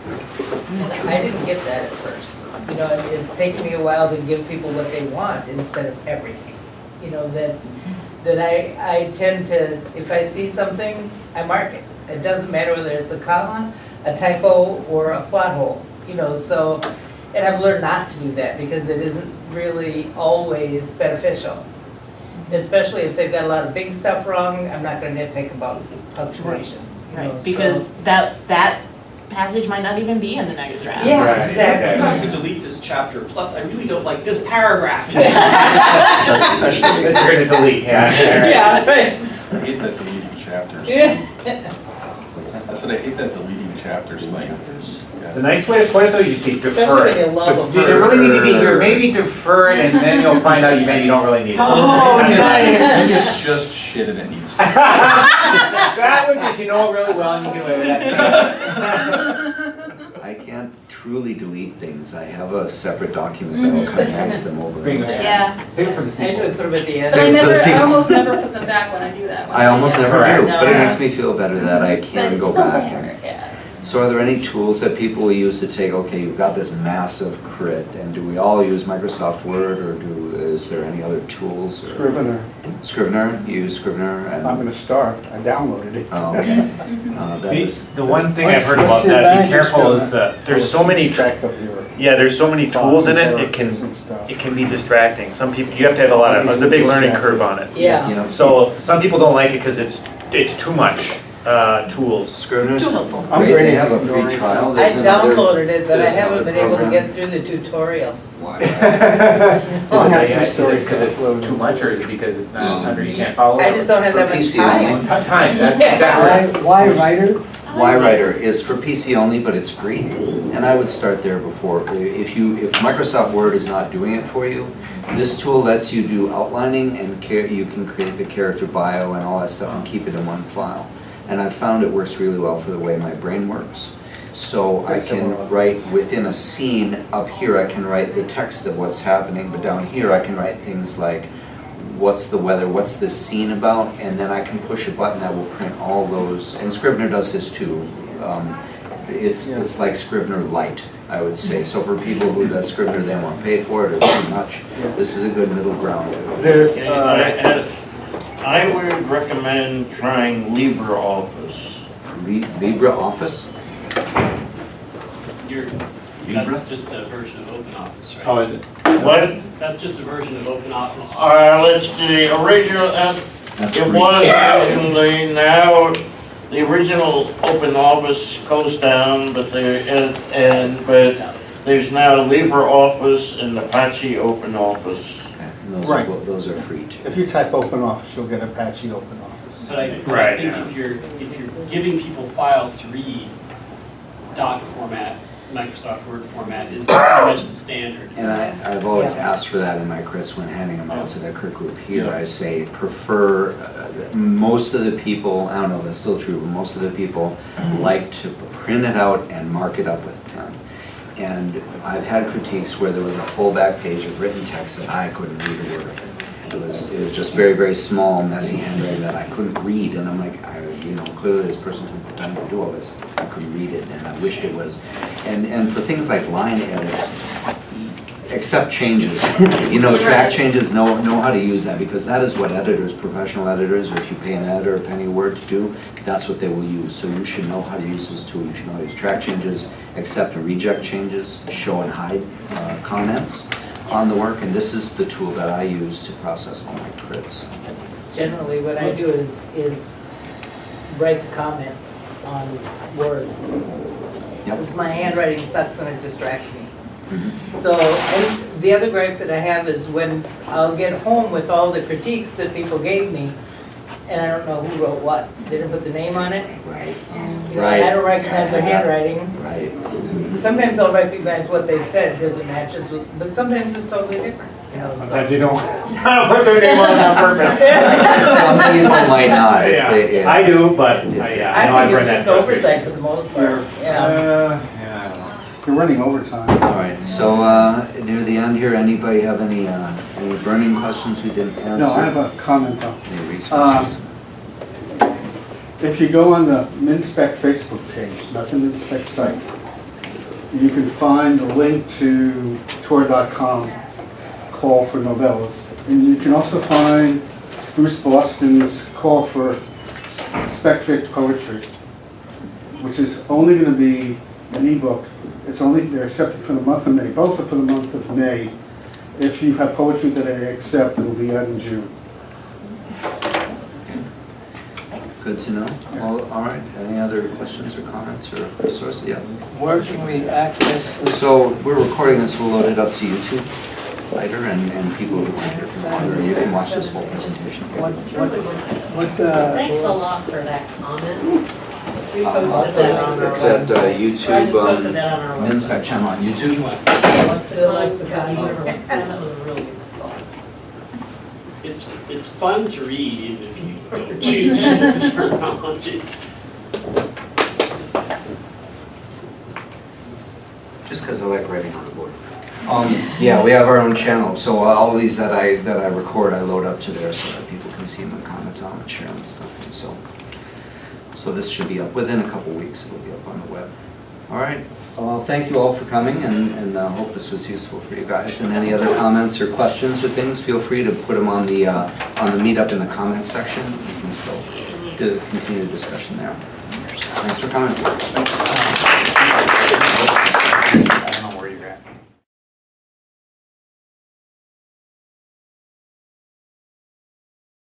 And I didn't get that at first. You know, it's taken me a while to give people what they want instead of everything. You know, that I tend to, if I see something, I mark it. It doesn't matter whether it's a comma, a typo, or a plot hole. You know, so, and I've learned not to do that because it isn't really always beneficial. Especially if they've got a lot of big stuff wrong, I'm not gonna nitpick about punctuation. You know, Right, because that passage might not even be in the next draft. Yeah, Right, exactly. I have to delete this chapter, plus I really don't like this paragraph. Especially. That you're gonna delete, yeah. Yeah, right. I hate that deleting chapters. Yeah. I said I hate that deleting chapters thing. The nice way to put it though, you say defer Especially when it. you love You them. really need to be here, maybe defer it, and then you'll find out you maybe don't really need it. Oh, I nice. think it's just shit and it needs to. That one, if you know it really well, and you get away with that. I can't truly delete things. I have a separate document that will condense them over. Bingo. and over. Yeah, Save it for the I usually sequel. put them at the end. but I Save it for the never, I sequel. almost never put them back when I do that. I almost never do, No. but it makes me feel better that I But can it's go still back. there, yeah. So are there any tools that people will use to take, okay, you've got this massive crit, and do we all use Microsoft Word, or is there any other tools? or- Scrivener, Scrivener, you use Scrivener and? I'm gonna start, I downloaded it. Oh, okay. That The is- the one thing I've heard about that, be careful, is there's so many, Track of your there's so many tools in it, it characters and stuff. can be distracting. Some people, you have to have a lot of, there's a big learning curve on it. Yeah. You know, So some people don't like it because it's too much tools. Scrivener's Too helpful. I'm great, they ready. have a free trial. I There's another- downloaded it, but I there's haven't another been able to program. get through the tutorial. Why? Is it because it's too much, or is it because it's not under, you can't follow it? I just don't have that For much PC time. only. Time, that's exactly right. Why writer? Y-Writer is for PC only, but it's free, and I would start there before. If Microsoft Word is not doing it for you, this tool lets you do outlining, and you can create the character bio and all that stuff and keep it in one file. And I've found it works really well for the way my brain works. So I can write within a scene. Up here I can write the text of what's happening, but down here I can write things like, what's the weather, what's this scene about, and then I can push a button that will print all those, and Scrivener does this too. It's like Scrivener Lite, I would say. So for people who does Scrivener, they won't pay for it or too much, this is a good middle ground. There's, I would recommend trying LibreOffice. LibreOffice? That's just a version of OpenOffice, right? Oh, is it? What? That's just a version of OpenOffice. Let's see, original, That's it free. was originally, now, the original OpenOffice closed down, but but there's now LibreOffice and Apache OpenOffice. Okay, and Right. those are free too. if you type OpenOffice, you'll get Apache OpenOffice. But I Right, think yeah. if you're giving people files to read, doc format, Microsoft Word format is pretty much the standard. And I've always asked for that in my crits when handing them out to the crit group here. I say prefer, most of the people, I don't know if that's still true, but most of the people like to print it out and mark it up with pen. And I've had critiques where there was a full back page of written text that I couldn't read a word of. It was just very, very small, messy handwriting that I couldn't read, and I'm like, clearly this person took the time to do all this. I couldn't read it, and I wished it was. And for things like line edits, accept changes. Track changes, know how to use that, because that is what editors, professional editors, or if you pay an editor a penny a word to do, that's what they will use. So you should know how to use this tool. You should know how to use track changes, accept and reject changes, show and hide comments on the work, and this is the tool that I use to process all my crits. Generally, what I do is write the comments on Word. Yep. Because my handwriting sucks and it distracts me. Mhm. So, and the other gripe that I have is when I'll get home with all the critiques that people gave me, and I don't know who wrote what. They didn't put the name on it. Right. You know, and I don't recognize their handwriting. Right. Sometimes I'll recognize what they said because it matches with, but sometimes it's totally different. Sometimes you don't put their name on purpose. Some people might not. If they, I do, but, I know I I've think read it's that. just oversight for the most part, yeah. I don't know. You're running overtime. All right, so near the end here, anybody have any burning questions we didn't answer? No, I have a comment though. Any resources? If you go on the MNSpec Facebook page, not the MNSpec site, you can find the link to Tor.com call for novellas. And you can also find Bruce Boston's call for spec-fic poetry, which is only going to be an ebook. They're accepted for the month of May. Both are for the month of May. If you have poetry that I accept, it will be out in June. Thanks. good to know. All right, any other questions or comments or resources? Yeah. Where can we access this? So we're recording this, we'll load it up to YouTube later, and people who want, or you can watch this whole presentation. Thanks a lot for that comment. We posted that on our It's at website. I just YouTube, posted that on our website. MNSpec channel on YouTube. What's it like, the guy, whatever, that was really good thought. It's fun to read even if you don't choose to use the terminology. Just because I like writing on the board. Yeah, we have our own channel, so all these that I record, I load up to there so that people can see them and comment on and share and stuff. And so this should be up within a couple weeks. It'll be up on the web. All right. Well, thank you all for coming, and hope this was useful for you guys. And any other comments or questions or things, feel free to put them on the meetup in the comments section. We can still continue the discussion there. Thanks for coming.